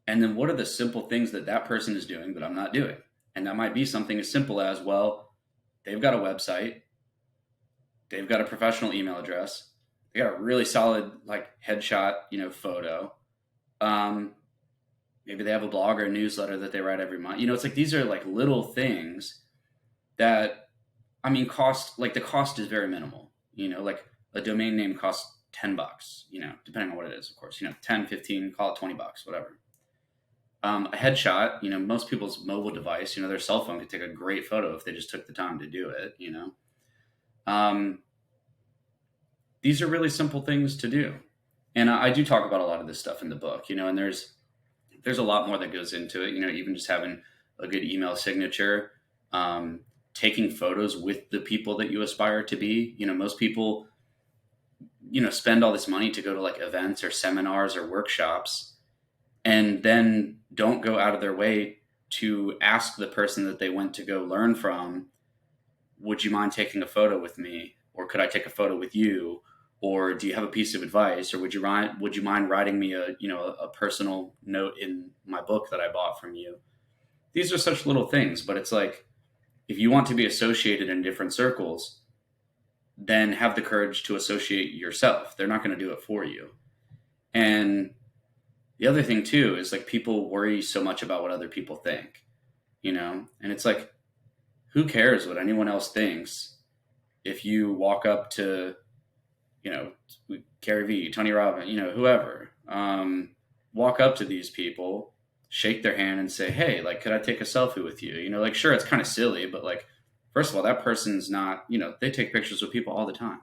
And then what are the simple things that person is doing that I'm not doing? And that might be something as simple as, well, they've got a website, they've got a professional email address, they got a really solid like headshot, photo. Maybe they have a blog or a newsletter that they write every month. It's like, these are like little things that, cost, like the cost is very minimal. Like a domain name costs $10, depending on what it is, of course, 10, 15, call it $20, whatever. A headshot, most people's mobile device, their cell phone could take a great photo if they just took the time to do it, These are really simple things to do. And I do talk about a lot of this stuff in the book, and there's there's a lot more that goes into it. Even just having a good email signature, taking photos with the people that you aspire to be. Most people, spend all this money to go to like events or seminars or workshops, and then don't go out of their way to ask the person that they went to go learn from, would you mind taking a photo with me? Or could I take a photo with you? Or do you have a piece of advice? Or would you mind writing me a personal note in my book that I bought from you? These are such little things, but it's like, if you want to be associated in different circles, then have the courage to associate yourself. They're not going to do it for you. And the other thing too is like, people worry so much about what other people think, and it's like, who cares what anyone else thinks if you walk up to, Gary Vee, Tony Robbins, whoever, walk up to these people, shake their hand and say, hey, like, could I take a selfie with you? Like, sure, it's kind of silly, but like, first of all, that person's not, they take pictures with people all the time.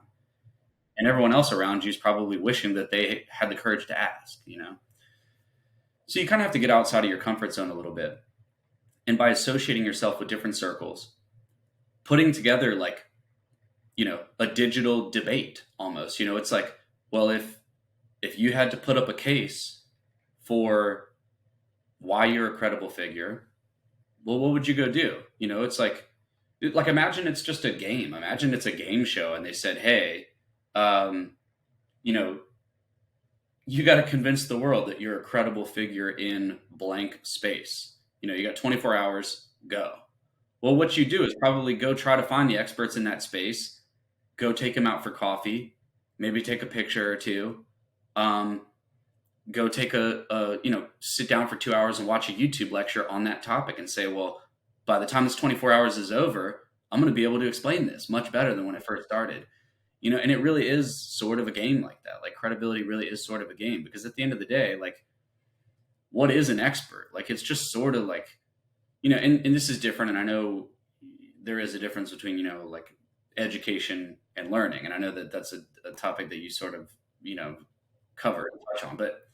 And everyone else around you is probably wishing that they had the courage to ask, So you kind of have to get outside of your comfort zone a little bit. And by associating yourself with different circles, putting together like, a digital debate almost, it's like, well, if you had to put up a case for why you're a credible figure, well, what would you go do? It's like imagine it's just a game. Imagine it's a game show and they said, hey, you got to convince the world that you're a credible figure in blank space. You got 24 hours, go. Well, what you do is probably go try to find the experts in that space, go take them out for coffee, maybe take a picture or two, go take sit down for 2 hours and watch a YouTube lecture on that topic and say, well, by the time this 24 hours is over, I'm going to be able to explain this much better than when I first started. And it really is sort of a game like that. Like, credibility really is sort of a game, because at the end of the day, like, what is an expert? Like, it's just sort of like, and this is different. And I know there is a difference between, like education and learning. And I know that that's a topic that you sort of, cover and touch on, but,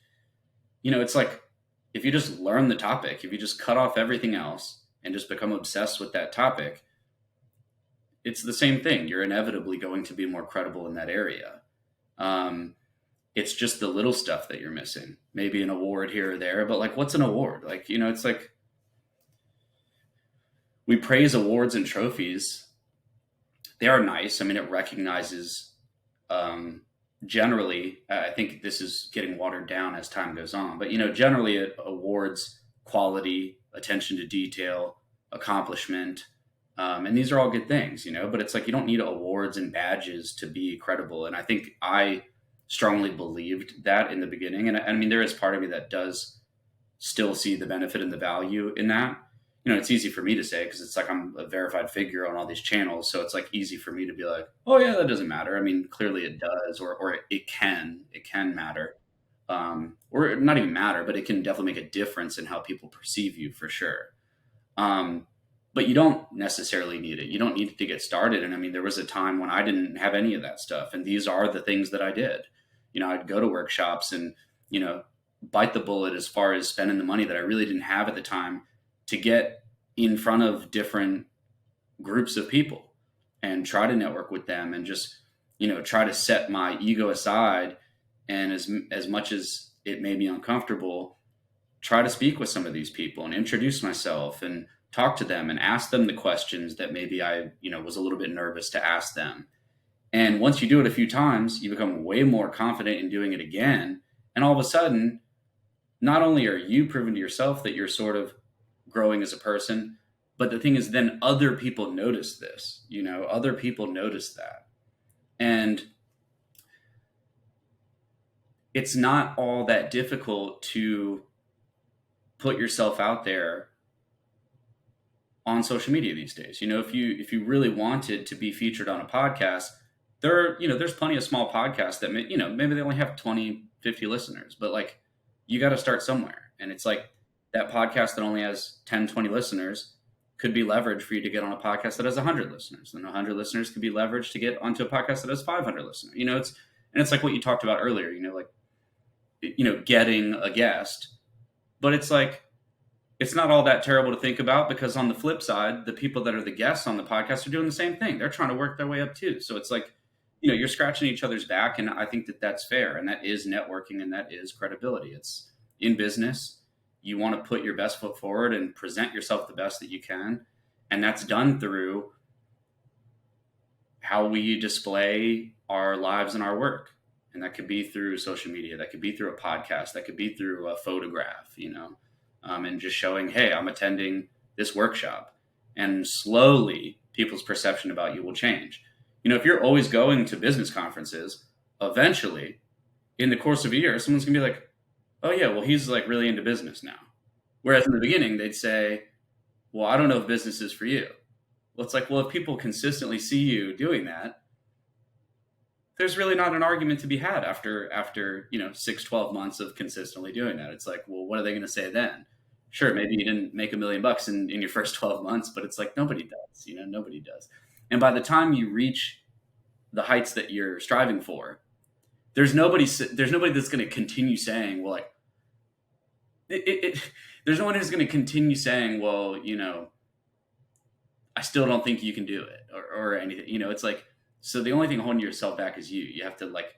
it's like, if you just learn the topic, if you just cut off everything else and just become obsessed with that topic, it's the same thing. You're inevitably going to be more credible in that area. It's just the little stuff that you're missing. Maybe an award here or there, but like, what's an award? Like, it's like, we praise awards and trophies. They are nice. I mean, it recognizes, generally, I think this is getting watered down as time goes on, but, generally it awards quality, attention to detail, accomplishment. And these are all good things, but it's like, you don't need awards and badges to be credible. And I think I strongly believed that in the beginning. And I mean, there is part of me that does still see the benefit and the value in that. It's easy for me to say, because it's like, I'm a verified figure on all these channels. So it's like easy for me to be like, oh yeah, that doesn't matter. I mean, clearly it does, or it can matter. Or not even matter, but it can definitely make a difference in how people perceive you, for sure. But you don't necessarily need it. You don't need it to get started. And I mean, there was a time when I didn't have any of that stuff. And these are the things that I did. I'd go to workshops and, bite the bullet as far as spending the money that I really didn't have at the time to get in front of different groups of people and try to network with them and just, try to set my ego aside. And as much as it made me uncomfortable, try to speak with some of these people and introduce myself and talk to them and ask them the questions that maybe I, was a little bit nervous to ask them. And once you do it a few times, you become way more confident in doing it again. And all of a sudden, not only are you proving to yourself that you're sort of growing as a person, but the thing is, then other people notice this, other people notice that. And it's not all that difficult to put yourself out there on social media these days. If you really wanted to be featured on a podcast, there's plenty of small podcasts that maybe they only have 20, 50 listeners, but like, you got to start somewhere. And it's like, that podcast that only has 10, 20 listeners could be leveraged for you to get on a podcast that has 100 listeners. And 100 listeners could be leveraged to get onto a podcast that has 500 listeners. It's like what you talked about earlier, getting a guest. But it's like, it's not all that terrible to think about, because on the flip side, the people that are the guests on the podcast are doing the same thing. They're trying to work their way up too. So it's like, you're scratching each other's back. And I think that that's fair. And that is networking, and that is credibility. It's in business. You want to put your best foot forward and present yourself the best that you can. And that's done through how we display our lives and our work. And that could be through social media. That could be through a podcast. That could be through a photograph, and just showing, hey, I'm attending this workshop. And slowly people's perception about you will change. If you're always going to business conferences, eventually in the course of a year, someone's gonna be like, oh yeah, well, he's like really into business now. Whereas in the beginning, they'd say, well, I don't know if business is for you. Well, it's like, well, if people consistently see you doing that, there's really not an argument to be had after 6-12 months of consistently doing that. It's like, well, what are they going to say then? Sure, maybe you didn't make $1 million in your first 12 months, but it's like, nobody does. Nobody does. And by the time you reach the heights that you're striving for, there's nobody that's going to continue saying, well, like, there's no one who's going to continue saying, well, I still don't think you can do it, or anything. It's like, so the only thing holding yourself back is you. You have to like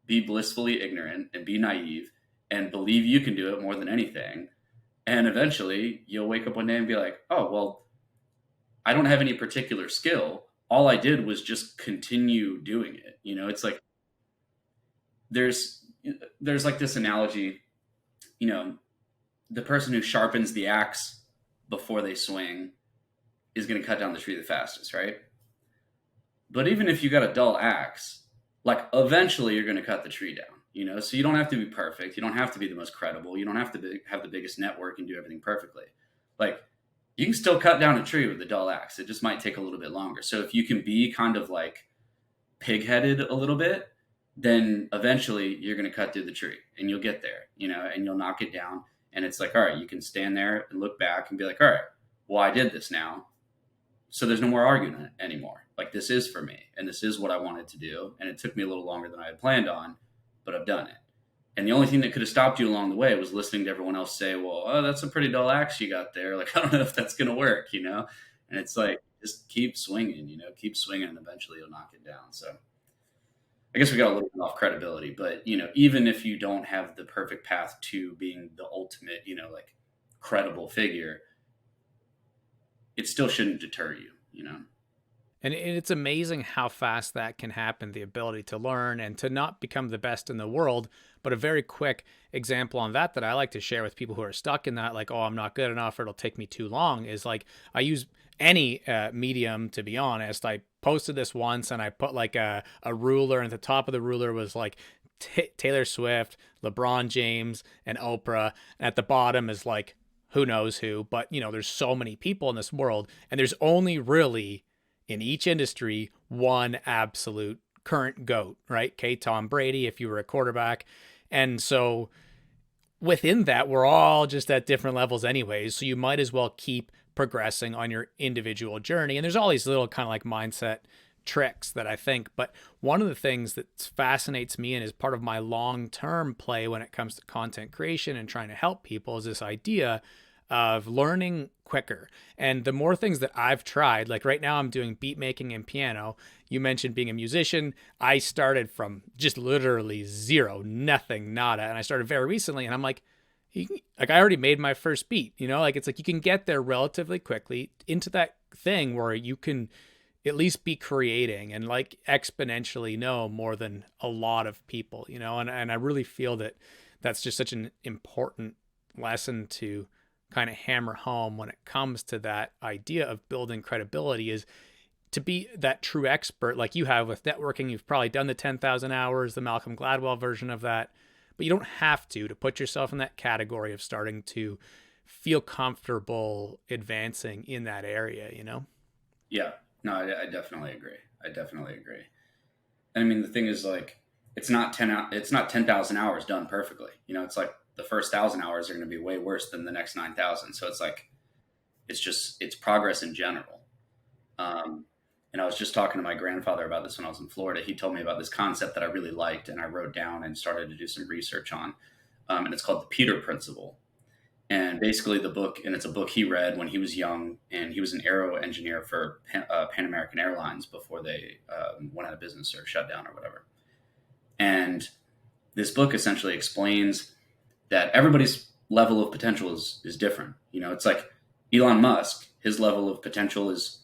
be blissfully ignorant and be naive and believe you can do it more than anything. And eventually you'll wake up one day and be like, oh, well, I don't have any particular skill. All I did was just continue doing it. It's like, there's like this analogy, the person who sharpens the axe before they swing is going to cut down the tree the fastest, right? But even if you got a dull axe, like, eventually you're going to cut the tree down, so you don't have to be perfect. You don't have to be the most credible. You don't have to have the biggest network and do everything perfectly. Like, you can still cut down a tree with a dull axe. It just might take a little bit longer. So if you can be kind of like pig-headed a little bit, then eventually you're going to cut through the tree and you'll get there, and you'll knock it down. And it's like, all right, you can stand there and look back and be like, all right, well, I did this now. So there's no more argument anymore. Like, this is for me, and this is what I wanted to do. And it took me a little longer than I had planned on, but I've done it. And the only thing that could have stopped you along the way was listening to everyone else say, well, oh, that's a pretty dull axe you got there. Like, I don't know if that's going to work, And it's like, just keep swinging, keep swinging, and eventually you'll knock it down. So I guess we got a little bit off credibility, but, even if you don't have the perfect path to being the ultimate, like, credible figure, it still shouldn't deter you. And it's amazing how fast that can happen, the ability to learn and to not become the best in the world. But a very quick example on that I like to share with people who are stuck in that, like, oh, I'm not good enough, or it'll take me too long, is like, I use any medium, to be honest. I posted this once and I put like a ruler, and at the top of the ruler was like Taylor Swift, LeBron James, and Oprah. And at the bottom is like, who knows who, but there's so many people in this world, and there's only really in each industry one absolute current GOAT, right? Okay, Tom Brady, if you were a quarterback. And so within that, we're all just at different levels anyways. So you might as well keep progressing on your individual journey. And there's all these little kind of like mindset tricks that I think, but one of the things that fascinates me and is part of my long-term play when it comes to content creation and trying to help people is this idea of learning quicker. And the more things that I've tried, like right now I'm doing beat making and piano. You mentioned being a musician. I started from just literally zero, nothing, nada. And I started very recently, and I'm like, I already made my first beat, like, it's like you can get there relatively quickly into that thing where you can at least be creating and like exponentially know more than a lot of people, and I really feel that that's just such an important lesson to kind of hammer home when it comes to that idea of building credibility, is to be that true expert like you have with networking. You've probably done the 10,000 hours, the Malcolm Gladwell version of that, but you don't have to put yourself in that category of starting to feel comfortable advancing in that area, Yeah, no, I definitely agree. And I mean, the thing is, like, it's not 10,000 hours done perfectly. It's like the first 1,000 hours are going to be way worse than the next 9,000. So it's like, it's progress in general. And I was just talking to my grandfather about this when I was in Florida. He told me about this concept that I really liked, and I wrote down and started to do some research on. And it's called the Peter Principle. And basically the book, and it's a book he read when he was young, and he was an aero engineer for Pan American Airlines before they went out of business or shut down or whatever. And this book essentially explains that everybody's level of potential is different. It's like Elon Musk, his level of potential is,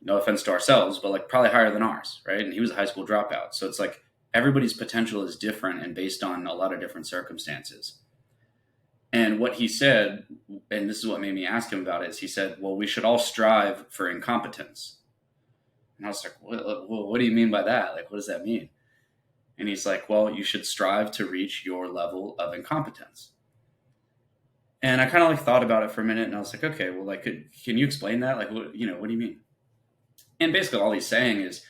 no offense to ourselves, but like probably higher than ours, right? And he was a high school dropout. So it's like everybody's potential is different and based on a lot of different circumstances. And what he said, and this is what made me ask him about it, is he said, well, we should all strive for incompetence. And I was like, what do you mean by that? Like, what does that mean? And he's like, well, you should strive to reach your level of incompetence. And I kind of like thought about it for a minute, and I was like, okay, well, like, can you explain that? Like, what do you mean? And basically all he's saying is,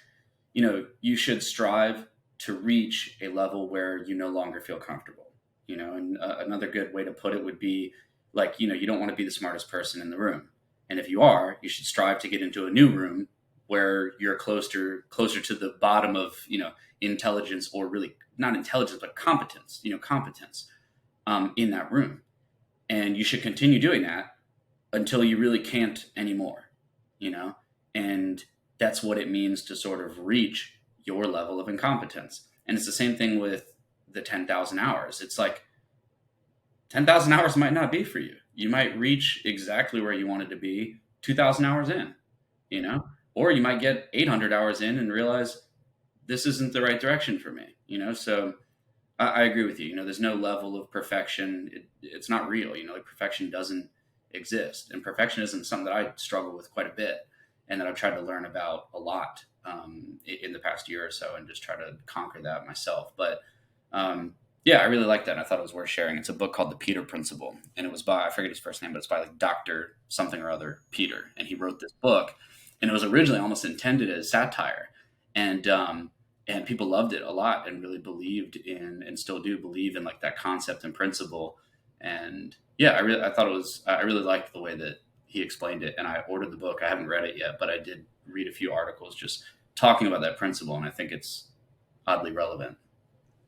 you should strive to reach a level where you no longer feel comfortable. And another good way to put it would be like, you don't want to be the smartest person in the room. And if you are, you should strive to get into a new room where you're closer to the bottom of, intelligence, or really not intelligence, but competence in that room. And you should continue doing that until you really can't anymore, and that's what it means to sort of reach your level of incompetence. And it's the same thing with the 10,000 hours. It's like 10,000 hours might not be for you. You might reach exactly where you wanted to be 2,000 hours in, or you might get 800 hours in and realize this isn't the right direction for me, So I agree with you. There's no level of perfection. It's not real, like perfection doesn't exist. And perfectionism is something that I struggle with quite a bit and that I've tried to learn about a lot in the past year or so, and just try to conquer that myself. But yeah, I really like that. And I thought it was worth sharing. It's a book called The Peter Principle, and it was by, I forget his first name, but it's by like Dr. something or other Peter. And he wrote this book, and it was originally almost intended as satire. And people loved it a lot and really believed in, and still do believe in, like that concept and principle. And yeah, I really liked the way that he explained it. And I ordered the book. I haven't read it yet, but I did read a few articles just talking about that principle. And I think it's oddly relevant.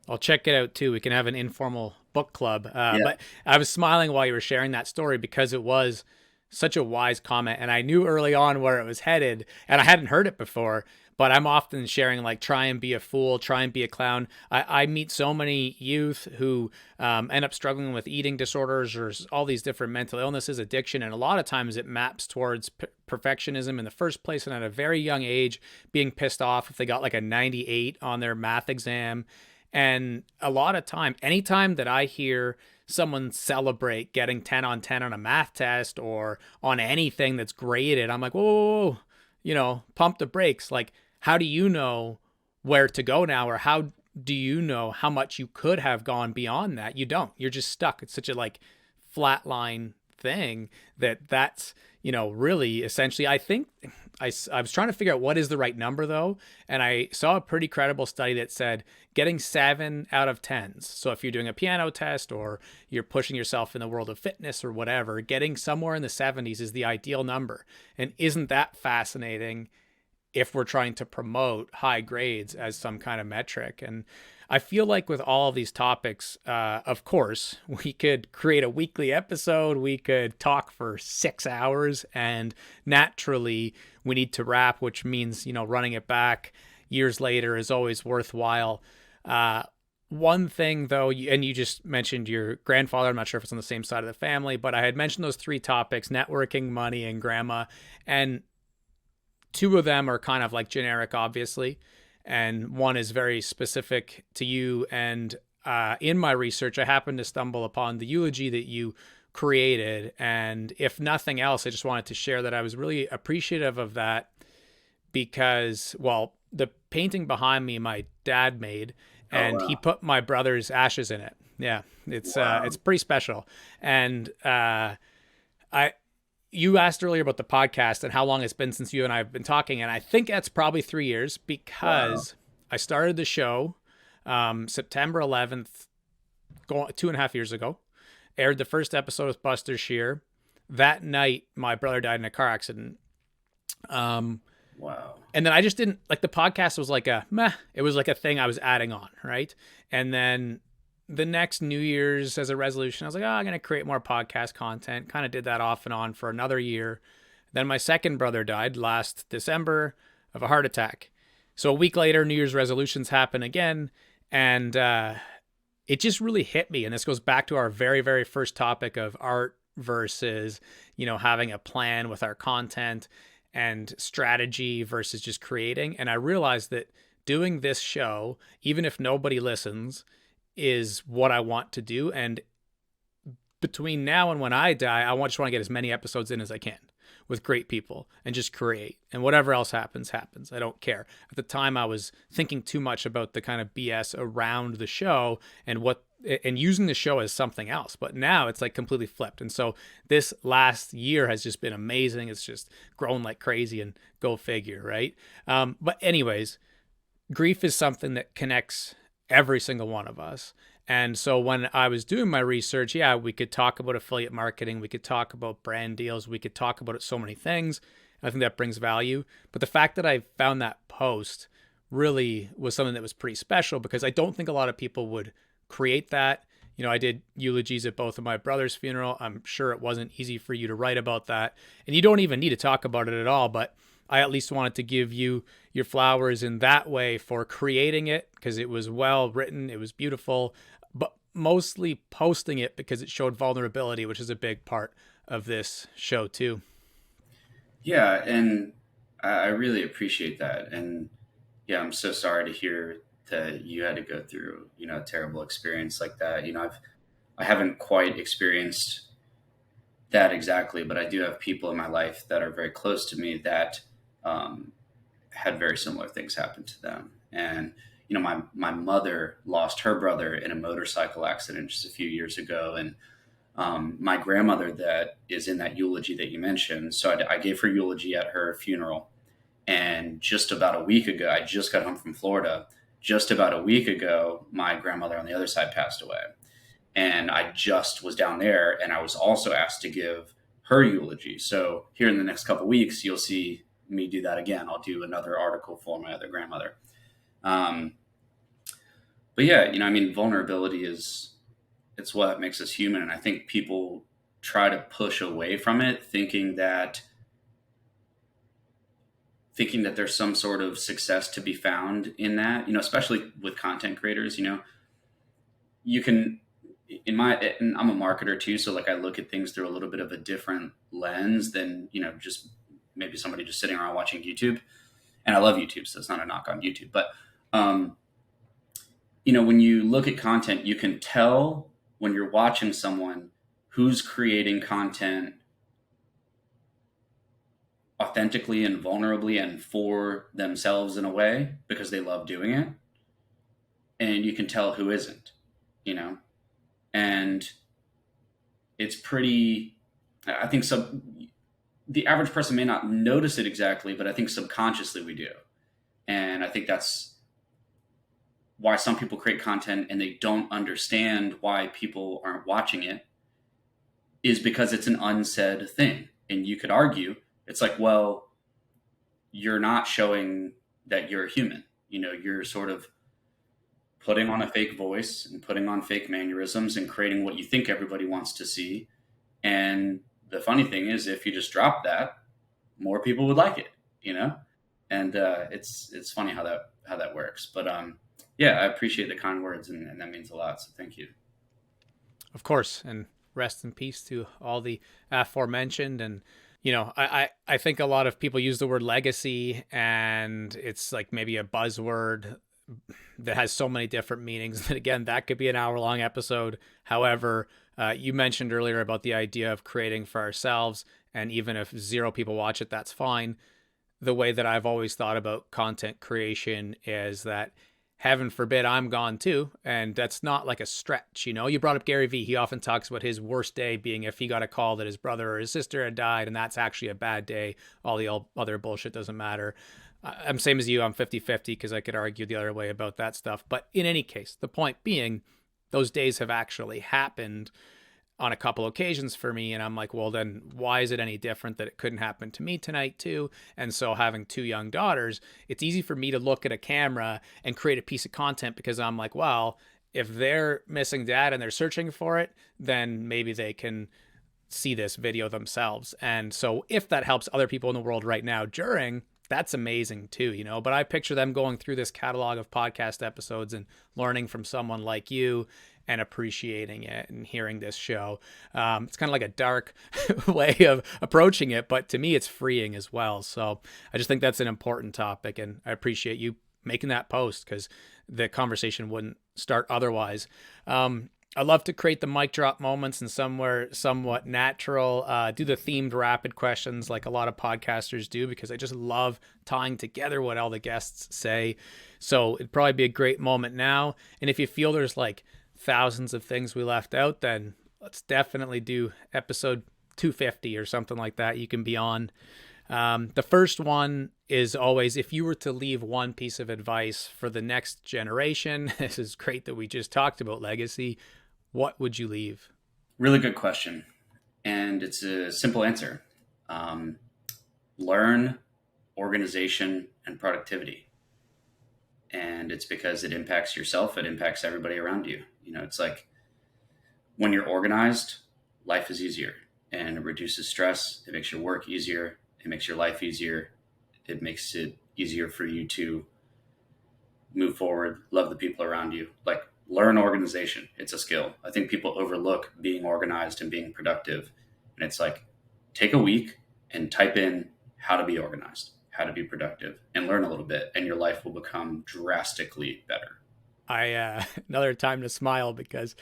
I'll check it out too. We can have an informal book club. Yeah. But I was smiling while you were sharing that story because it was such a wise comment. And I knew early on where it was headed, and I hadn't heard it before. But I'm often sharing, like, try and be a fool, try and be a clown. I meet so many youth who end up struggling with eating disorders or all these different mental illnesses, addiction. And a lot of times it maps towards perfectionism in the first place. And at a very young age, being pissed off if they got like a 98 on their math exam. And a lot of time, anytime that I hear someone celebrate getting 10 on 10 on a math test or on anything that's graded, I'm like, whoa, pump the brakes. Like, how do you know where to go now? Or how do you know how much you could have gone beyond that? You don't. You're just stuck. It's such a like flatline thing that's, really essentially, I think I was trying to figure out what is the right number though. And I saw a pretty credible study that said getting 7 out of 10s. So if you're doing a piano test or you're pushing yourself in the world of fitness or whatever, getting somewhere in the 70s is the ideal number. And isn't that fascinating if we're trying to promote high grades as some kind of metric? And I feel like with all of these topics, of course, we could create a weekly episode. We could talk for 6 hours, and naturally we need to wrap, which means, running it back years later is always worthwhile. One thing though, and you just mentioned your grandfather, I'm not sure if it's on the same side of the family, but I had mentioned those 3 topics: networking, money, and grandma. And 2 of them are kind of like generic, obviously. And one is very specific to you. And in my research, I happened to stumble upon the eulogy that you created. And if nothing else, I just wanted to share that I was really appreciative of that because, well, the painting behind me, my dad made, and he put my brother's ashes in it. Yeah, it's pretty special. And you asked earlier about the podcast and how long it's been since you and I have been talking. And I think that's probably 3 years because I started the show September 11th, 2.5 years ago, aired the first episode with Buster Shear. That night, my brother died in a car accident. Wow. And then I just didn't, like, the podcast was like it was like a thing I was adding on, right? And then the next New Year's as a resolution, I was like, oh, I'm going to create more podcast content. Kind of did that off and on for another year. Then my second brother died last December of a heart attack. So a week later, New Year's resolutions happen again. And it just really hit me. And this goes back to our very, very first topic of art versus, having a plan with our content and strategy versus just creating. And I realized that doing this show, even if nobody listens, is what I want to do. And between now and when I die, just want to get as many episodes in as I can with great people and just create. And whatever else happens, happens. I don't care. At the time, I was thinking too much about the kind of BS around the show and using the show as something else. But now it's like completely flipped. And so this last year has just been amazing. It's just grown like crazy, and go figure, right? But anyways, grief is something that connects every single one of us. And so when I was doing my research, we could talk about affiliate marketing. We could talk about brand deals. We could talk about so many things. I think that brings value. But the fact that I found that post really was something that was pretty special, because I don't think a lot of people would create that. I did eulogies at both of my brother's funeral. I'm sure it wasn't easy for you to write about that. And you don't even need to talk about it at all. But I at least wanted to give you your flowers in that way for creating it, because it was well written. It was beautiful. But mostly posting it because it showed vulnerability, which is a big part of this show too. Yeah, and I really appreciate that. And yeah, I'm so sorry to hear that you had to go through, a terrible experience like that. I haven't quite experienced that exactly, but I do have people in my life that are very close to me that had very similar things happen to them. And my mother lost her brother in a motorcycle accident just a few years ago, and my grandmother that is in that eulogy that you mentioned. So I gave her eulogy at her funeral, and just about a week ago, I just got home from Florida. Just about a week ago, my grandmother on the other side passed away, and I just was down there, and I was also asked to give her eulogy. So here in the next couple of weeks, you'll see me do that again. I'll do another article for my other grandmother. But yeah, vulnerability it's what makes us human. And I think people try to push away from it, thinking that there's some sort of success to be found in that, especially with content creators. You can, and I'm a marketer too. So like I look at things through a little bit of a different lens than, just maybe somebody just sitting around watching YouTube. And I love YouTube, so it's not a knock on YouTube, but, when you look at content, you can tell when you're watching someone who's creating content authentically and vulnerably and for themselves in a way because they love doing it. And you can tell who isn't, and it's pretty, I think the average person may not notice it exactly, but I think subconsciously we do. And I think that's why some people create content and they don't understand why people aren't watching it, is because it's an unsaid thing. And you could argue, it's like, well, you're not showing that you're a human. You're sort of putting on a fake voice and putting on fake mannerisms and creating what you think everybody wants to see. And the funny thing is, if you just drop that, more people would like it, and it's funny how that works. But yeah, I appreciate the kind words, and that means a lot. So thank you. Of course. And rest in peace to all the aforementioned. And, I think a lot of people use the word legacy, and it's like maybe a buzzword that has so many different meanings that, again, that could be an hour-long episode. However, you mentioned earlier about the idea of creating for ourselves, and even if 0 people watch it, that's fine. The way that I've always thought about content creation is that, heaven forbid, I'm gone too. And that's not like a stretch. You brought up Gary Vee. He often talks about his worst day being if he got a call that his brother or his sister had died, and that's actually a bad day. All the other bullshit doesn't matter. I'm same as you. I'm 50-50 because I could argue the other way about that stuff. But in any case, the point being, those days have actually happened on a couple occasions for me. And I'm like, well, then why is it any different that it couldn't happen to me tonight too? And so having 2 young daughters, it's easy for me to look at a camera and create a piece of content because I'm like, well, if they're missing dad and they're searching for it, then maybe they can see this video themselves. And so if that helps other people in the world right now during, that's amazing too, you know. But I picture them going through this catalog of podcast episodes and learning from someone like you and appreciating it and hearing this show. It's kind of like a dark way of approaching it, but to me, it's freeing as well. So I just think that's an important topic, and I appreciate you making that post because the conversation wouldn't start otherwise. I love to create the mic drop moments and somewhere somewhat natural, do the themed rapid questions like a lot of podcasters do, because I just love tying together what all the guests say. So it'd probably be a great moment now. And if you feel there's like thousands of things we left out, then let's definitely do episode 250 or something like that. You can be on. The first one is always, if you were to leave one piece of advice for the next generation, this is great that we just talked about legacy. What would you leave? Really good question. And it's a simple answer. Learn organization and productivity. And it's because it impacts yourself. It impacts everybody around you. You know, it's like when you're organized, life is easier and it reduces stress. It makes your work easier. It makes your life easier. It makes it easier for you to move forward, love the people around you. Like, learn organization. It's a skill. I think people overlook being organized and being productive. And it's like, take a week and type in how to be organized, how to be productive, and learn a little bit, and your life will become drastically better. Another time to smile, because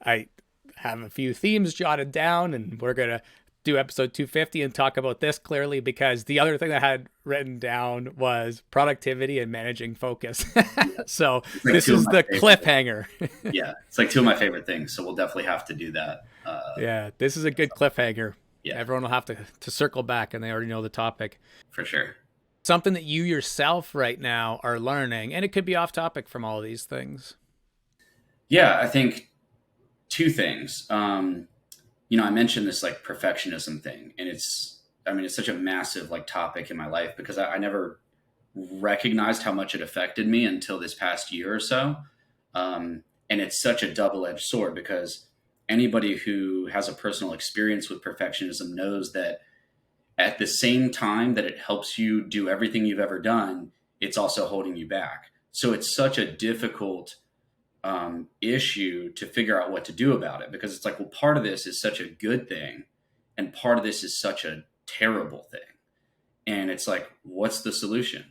I have a few themes jotted down, and we're going to do episode 250 and talk about this clearly, because the other thing I had written down was productivity and managing focus. So like this is the cliffhanger. Yeah, it's like two of my favorite things. So we'll definitely have to do that. Yeah, this is a good cliffhanger. Yeah, everyone will have to circle back, and they already know the topic. For sure. Something that you yourself right now are learning, and it could be off topic from all of these things. Yeah, I think two things. You know, I mentioned this like perfectionism thing, and it's such a massive like topic in my life, because I never recognized how much it affected me until this past year or so. And it's such a double-edged sword, because anybody who has a personal experience with perfectionism knows that at the same time that it helps you do everything you've ever done, it's also holding you back. So it's such a difficult issue to figure out what to do about it, because it's like, well, part of this is such a good thing and part of this is such a terrible thing. And it's like, what's the solution?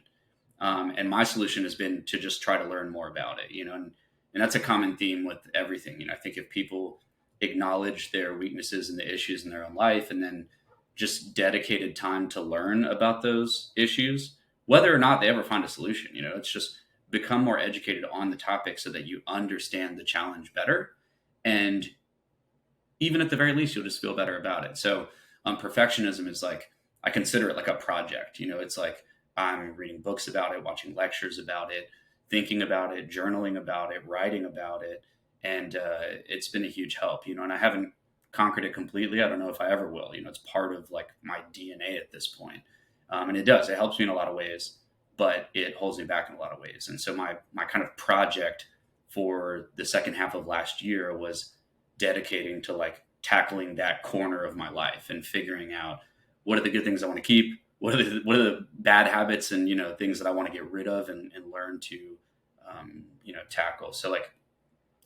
And my solution has been to just try to learn more about it, you know, and that's a common theme with everything. You know, I think if people acknowledge their weaknesses and the issues in their own life, and then just dedicated time to learn about those issues, whether or not they ever find a solution, you know, it's just become more educated on the topic so that you understand the challenge better. And even at the very least, you'll just feel better about it. So perfectionism is like, I consider it like a project. You know, it's like I'm reading books about it, watching lectures about it, thinking about it, journaling about it, writing about it. And it's been a huge help, you know, and I haven't conquered it completely. I don't know if I ever will. You know, it's part of like my DNA at this point. And it helps me in a lot of ways, but it holds me back in a lot of ways. And so my kind of project for the second half of last year was dedicating to like tackling that corner of my life and figuring out what are the good things I want to keep, what are the bad habits and, you know, things that I want to get rid of and learn to, you know, tackle. So like,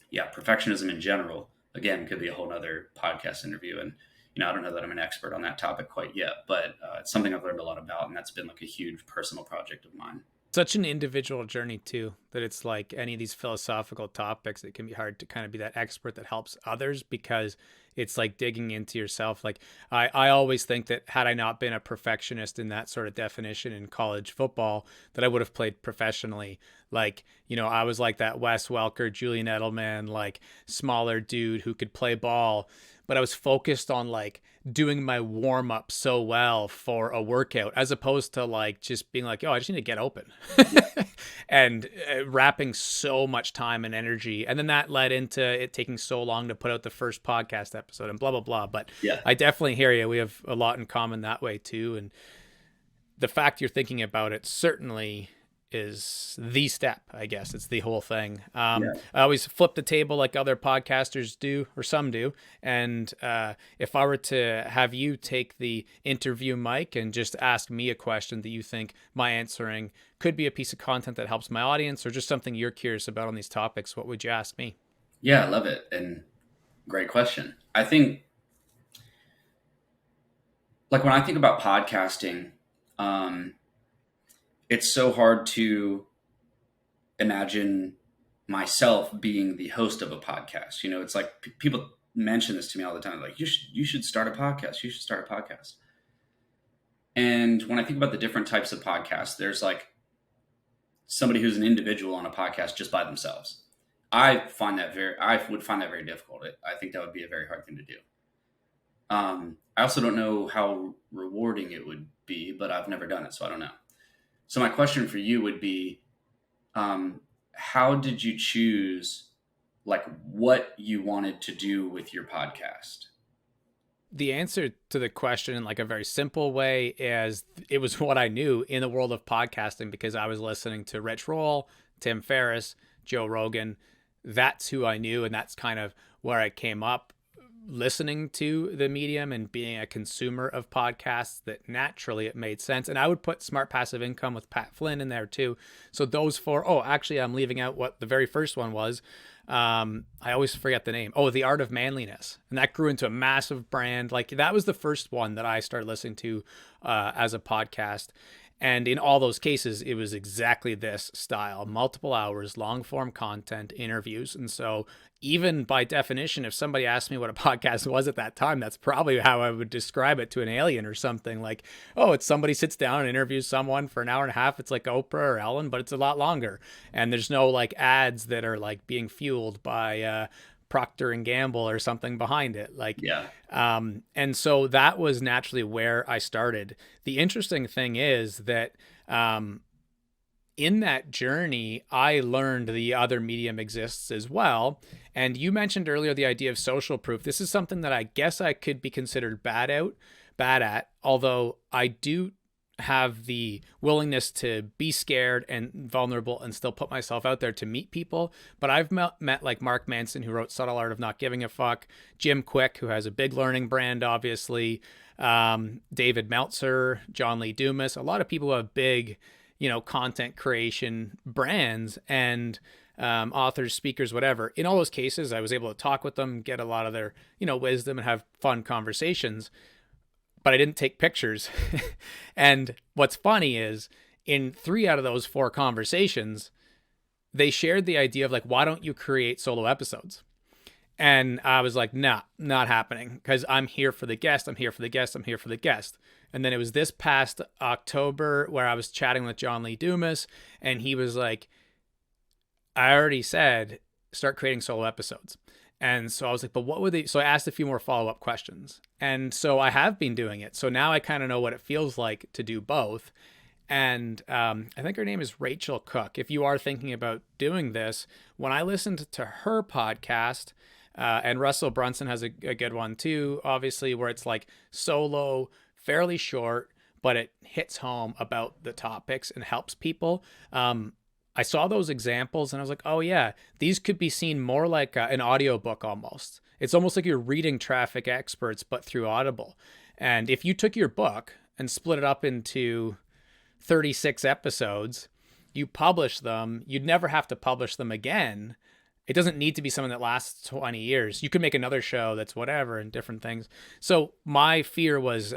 yeah, perfectionism in general, again, could be a whole nother podcast interview. And, you know, I don't know that I'm an expert on that topic quite yet, but it's something I've learned a lot about. And that's been like a huge personal project of mine. Such an individual journey too, that it's like any of these philosophical topics, it can be hard to kind of be that expert that helps others, because it's like digging into yourself. Like I always think that had I not been a perfectionist in that sort of definition in college football, that I would have played professionally. Like, you know, I was like that Wes Welker, Julian Edelman, like smaller dude who could play ball, but I was focused on like doing my warm up so well for a workout, as opposed to like just being like, oh, I just need to get open and wrapping so much time and energy. And then that led into it taking so long to put out the first podcast episode and blah, blah, blah. But yeah, I definitely hear you. We have a lot in common that way too. And the fact you're thinking about it certainly is the step, I guess. It's the whole thing. Yeah. I always flip the table like other podcasters do, or some do. And if I were to have you take the interview mic and just ask me a question that you think my answering could be a piece of content that helps my audience, or just something you're curious about on these topics, what would you ask me? Yeah, I love it. And great question. I think, like, when I think about podcasting, um, it's so hard to imagine myself being the host of a podcast. You know, it's like people mention this to me all the time. Like, you should start a podcast. You should start a podcast. And when I think about the different types of podcasts, there's like somebody who's an individual on a podcast just by themselves. I would find that very difficult. I think that would be a very hard thing to do. I also don't know how rewarding it would be, but I've never done it, so I don't know. So my question for you would be, how did you choose, like, what you wanted to do with your podcast? The answer to the question in like a very simple way is it was what I knew in the world of podcasting, because I was listening to Rich Roll, Tim Ferriss, Joe Rogan. That's who I knew, and that's kind of where I came up listening to the medium and being a consumer of podcasts, that naturally it made sense. And I would put Smart Passive Income with Pat Flynn in there too. So those four, oh, actually I'm leaving out what the very first one was. I always forget the name. Oh, The Art of Manliness. And that grew into a massive brand. Like, that was the first one that I started listening to as a podcast. And in all those cases, it was exactly this style: multiple hours, long form content, interviews. And so, even by definition, if somebody asked me what a podcast was at that time, that's probably how I would describe it to an alien or something. Like, oh, it's somebody sits down and interviews someone for an hour and a half. It's like Oprah or Ellen, but it's a lot longer. And there's no like ads that are like being fueled by Procter and Gamble or something behind it. Like, Yeah. and so that was naturally where I started. The interesting thing is that in that journey, I learned the other medium exists as well. And you mentioned earlier the idea of social proof. This is something that I guess I could be considered bad at, although I do have the willingness to be scared and vulnerable and still put myself out there to meet people. But I've met like Mark Manson, who wrote Subtle Art of Not Giving a Fuck, Jim Quick, who has a big learning brand, obviously, David Meltzer, John Lee Dumas, a lot of people who have big, content creation brands and authors, speakers, whatever. In all those cases, I was able to talk with them, get a lot of their, wisdom, and have fun conversations. But I didn't take pictures. And what's funny is, in 3 out of those 4 conversations, they shared the idea of like, why don't you create solo episodes? And I was like, nah, not happening, because I'm here for the guest. I'm here for the guest. I'm here for the guest. And then it was this past October where I was chatting with John Lee Dumas, and he was like, I already said, start creating solo episodes. And so I was like, but what would they? So I asked a few more follow-up questions. And so I have been doing it. So now I kind of know what it feels like to do both. And I think her name is Rachel Cook. If you are thinking about doing this, when I listened to her podcast, and Russell Brunson has a good one too, obviously, where it's like solo, fairly short, but it hits home about the topics and helps people. I saw those examples and I was like, oh yeah, these could be seen more like an audiobook almost. It's almost like you're reading Traffic Experts, but through Audible. And if you took your book and split it up into 36 episodes, you publish them, you'd never have to publish them again. It doesn't need to be something that lasts 20 years. You could make another show that's whatever and different things. So my fear was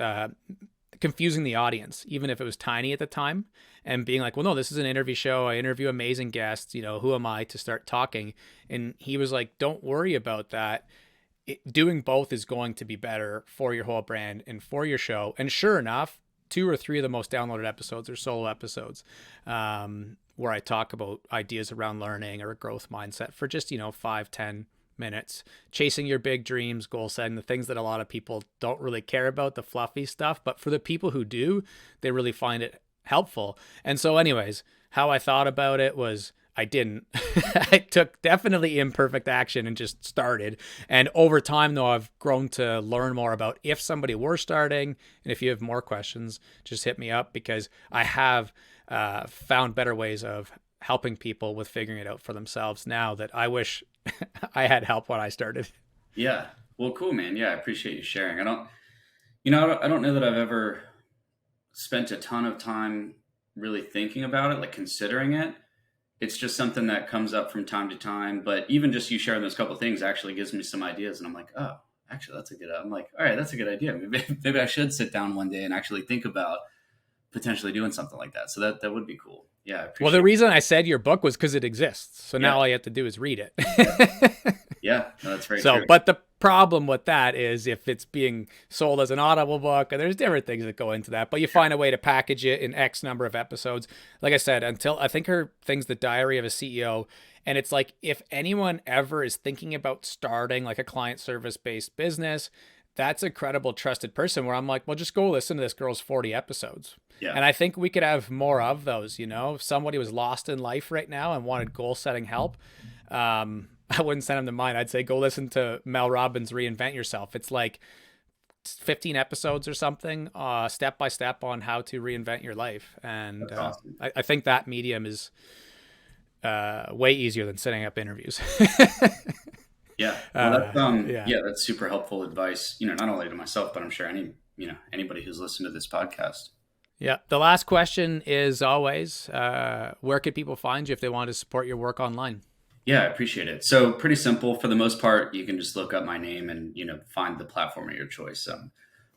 confusing the audience, even if it was tiny at the time, and being like, well, no, this is an interview show. I interview amazing guests. Who am I to start talking? And he was like, don't worry about that. Doing both is going to be better for your whole brand and for your show. And sure enough, 2 or 3 of the most downloaded episodes are solo episodes, where I talk about ideas around learning or a growth mindset for just, 5-10 minutes, chasing your big dreams, goal setting, the things that a lot of people don't really care about, the fluffy stuff. But for the people who do, they really find it helpful. And so anyways, how I thought about it was I didn't. I took definitely imperfect action and just started. And over time, though, I've grown to learn more about if somebody were starting. And if you have more questions, just hit me up, because I have found better ways of helping people with figuring it out for themselves now that I wish I had help when I started. Yeah. Well, cool, man. Yeah, I appreciate you sharing. I don't know that I've ever spent a ton of time really thinking about it, like considering it. It's just something that comes up from time to time. But even just you sharing those couple things actually gives me some ideas, and I'm like, oh, actually, that's a good. I'm like, all right, that's a good idea. Maybe I should sit down one day and actually think about potentially doing something like that. So that would be cool. Yeah, I Well, the appreciate. reason I said your book was because it exists. So Yeah, now all you have to do is read yeah, it. yeah. No, that's very So, true. but the problem with that is if it's being sold as an audible book, and there's different things that go into that, but you find a way to package it in X number of episodes. Like I said, until I think her thing's The Diary of a CEO. And it's like, if anyone ever is thinking about starting like a client service based business, that's a credible, trusted person where I'm like, well, just go listen to this girl's 40 episodes. Yeah, And I think we could have more of those, you know, if somebody was lost in life right now and wanted goal setting help. I wouldn't send them to mine. I'd say go listen to Mel Robbins' Reinvent Yourself. It's like 15 episodes or something, step by step on how to reinvent your life. And that's awesome. I think that medium is way easier than setting up interviews. Yeah. Well, Yeah. yeah, that's super helpful advice. Not only to myself, but I'm sure anybody who's listened to this podcast. Yeah. The last question is always, where could people find you if they want to support your work online? Yeah, I appreciate it. So pretty simple for the most part. You can just look up my name and find the platform of your choice.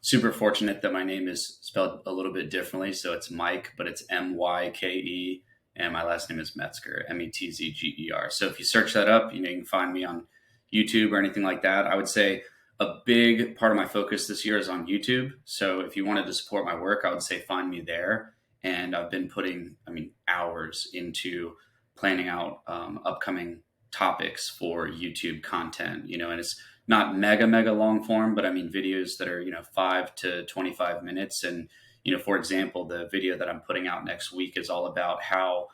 Super fortunate that my name is spelled a little bit differently. So it's Myke, but it's Myke, and my last name is Metzger, Metzger. So if you search that up, you can find me on YouTube or anything like that. I would say a big part of my focus this year is on YouTube. So if you wanted to support my work, I would say find me there. And I've been putting, hours into planning out upcoming topics for YouTube content, and it's not mega long form, but videos that are, 5 to 25 minutes. And, for example, the video that I'm putting out next week is all about how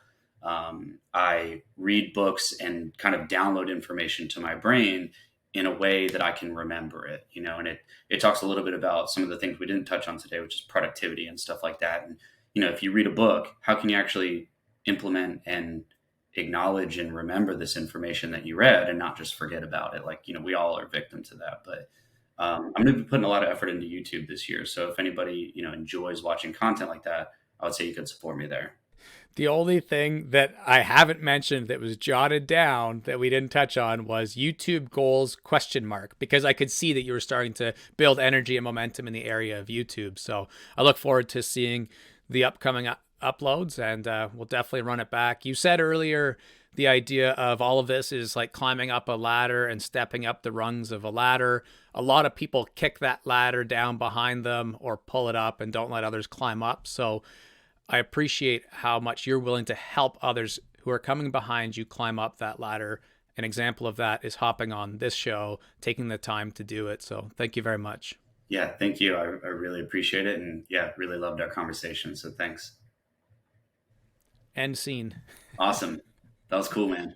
I read books and kind of download information to my brain in a way that I can remember it, and it talks a little bit about some of the things we didn't touch on today, which is productivity and stuff like that. And, if you read a book, how can you actually implement and acknowledge and remember this information that you read and not just forget about it? Like, we all are victim to that, but I'm going to be putting a lot of effort into YouTube this year. So if anybody, enjoys watching content like that, I would say you could support me there. The only thing that I haven't mentioned that was jotted down that we didn't touch on was YouTube goals ? Because I could see that you were starting to build energy and momentum in the area of YouTube. So I look forward to seeing the upcoming uploads, and we'll definitely run it back. You said earlier the idea of all of this is like climbing up a ladder and stepping up the rungs of a ladder. A lot of people kick that ladder down behind them or pull it up and don't let others climb up. So I appreciate how much you're willing to help others who are coming behind you climb up that ladder. An example of that is hopping on this show, taking the time to do it. So thank you very much. Yeah, thank you. I really appreciate it. And yeah, really loved our conversation. So thanks. End scene. Awesome. That was cool, man.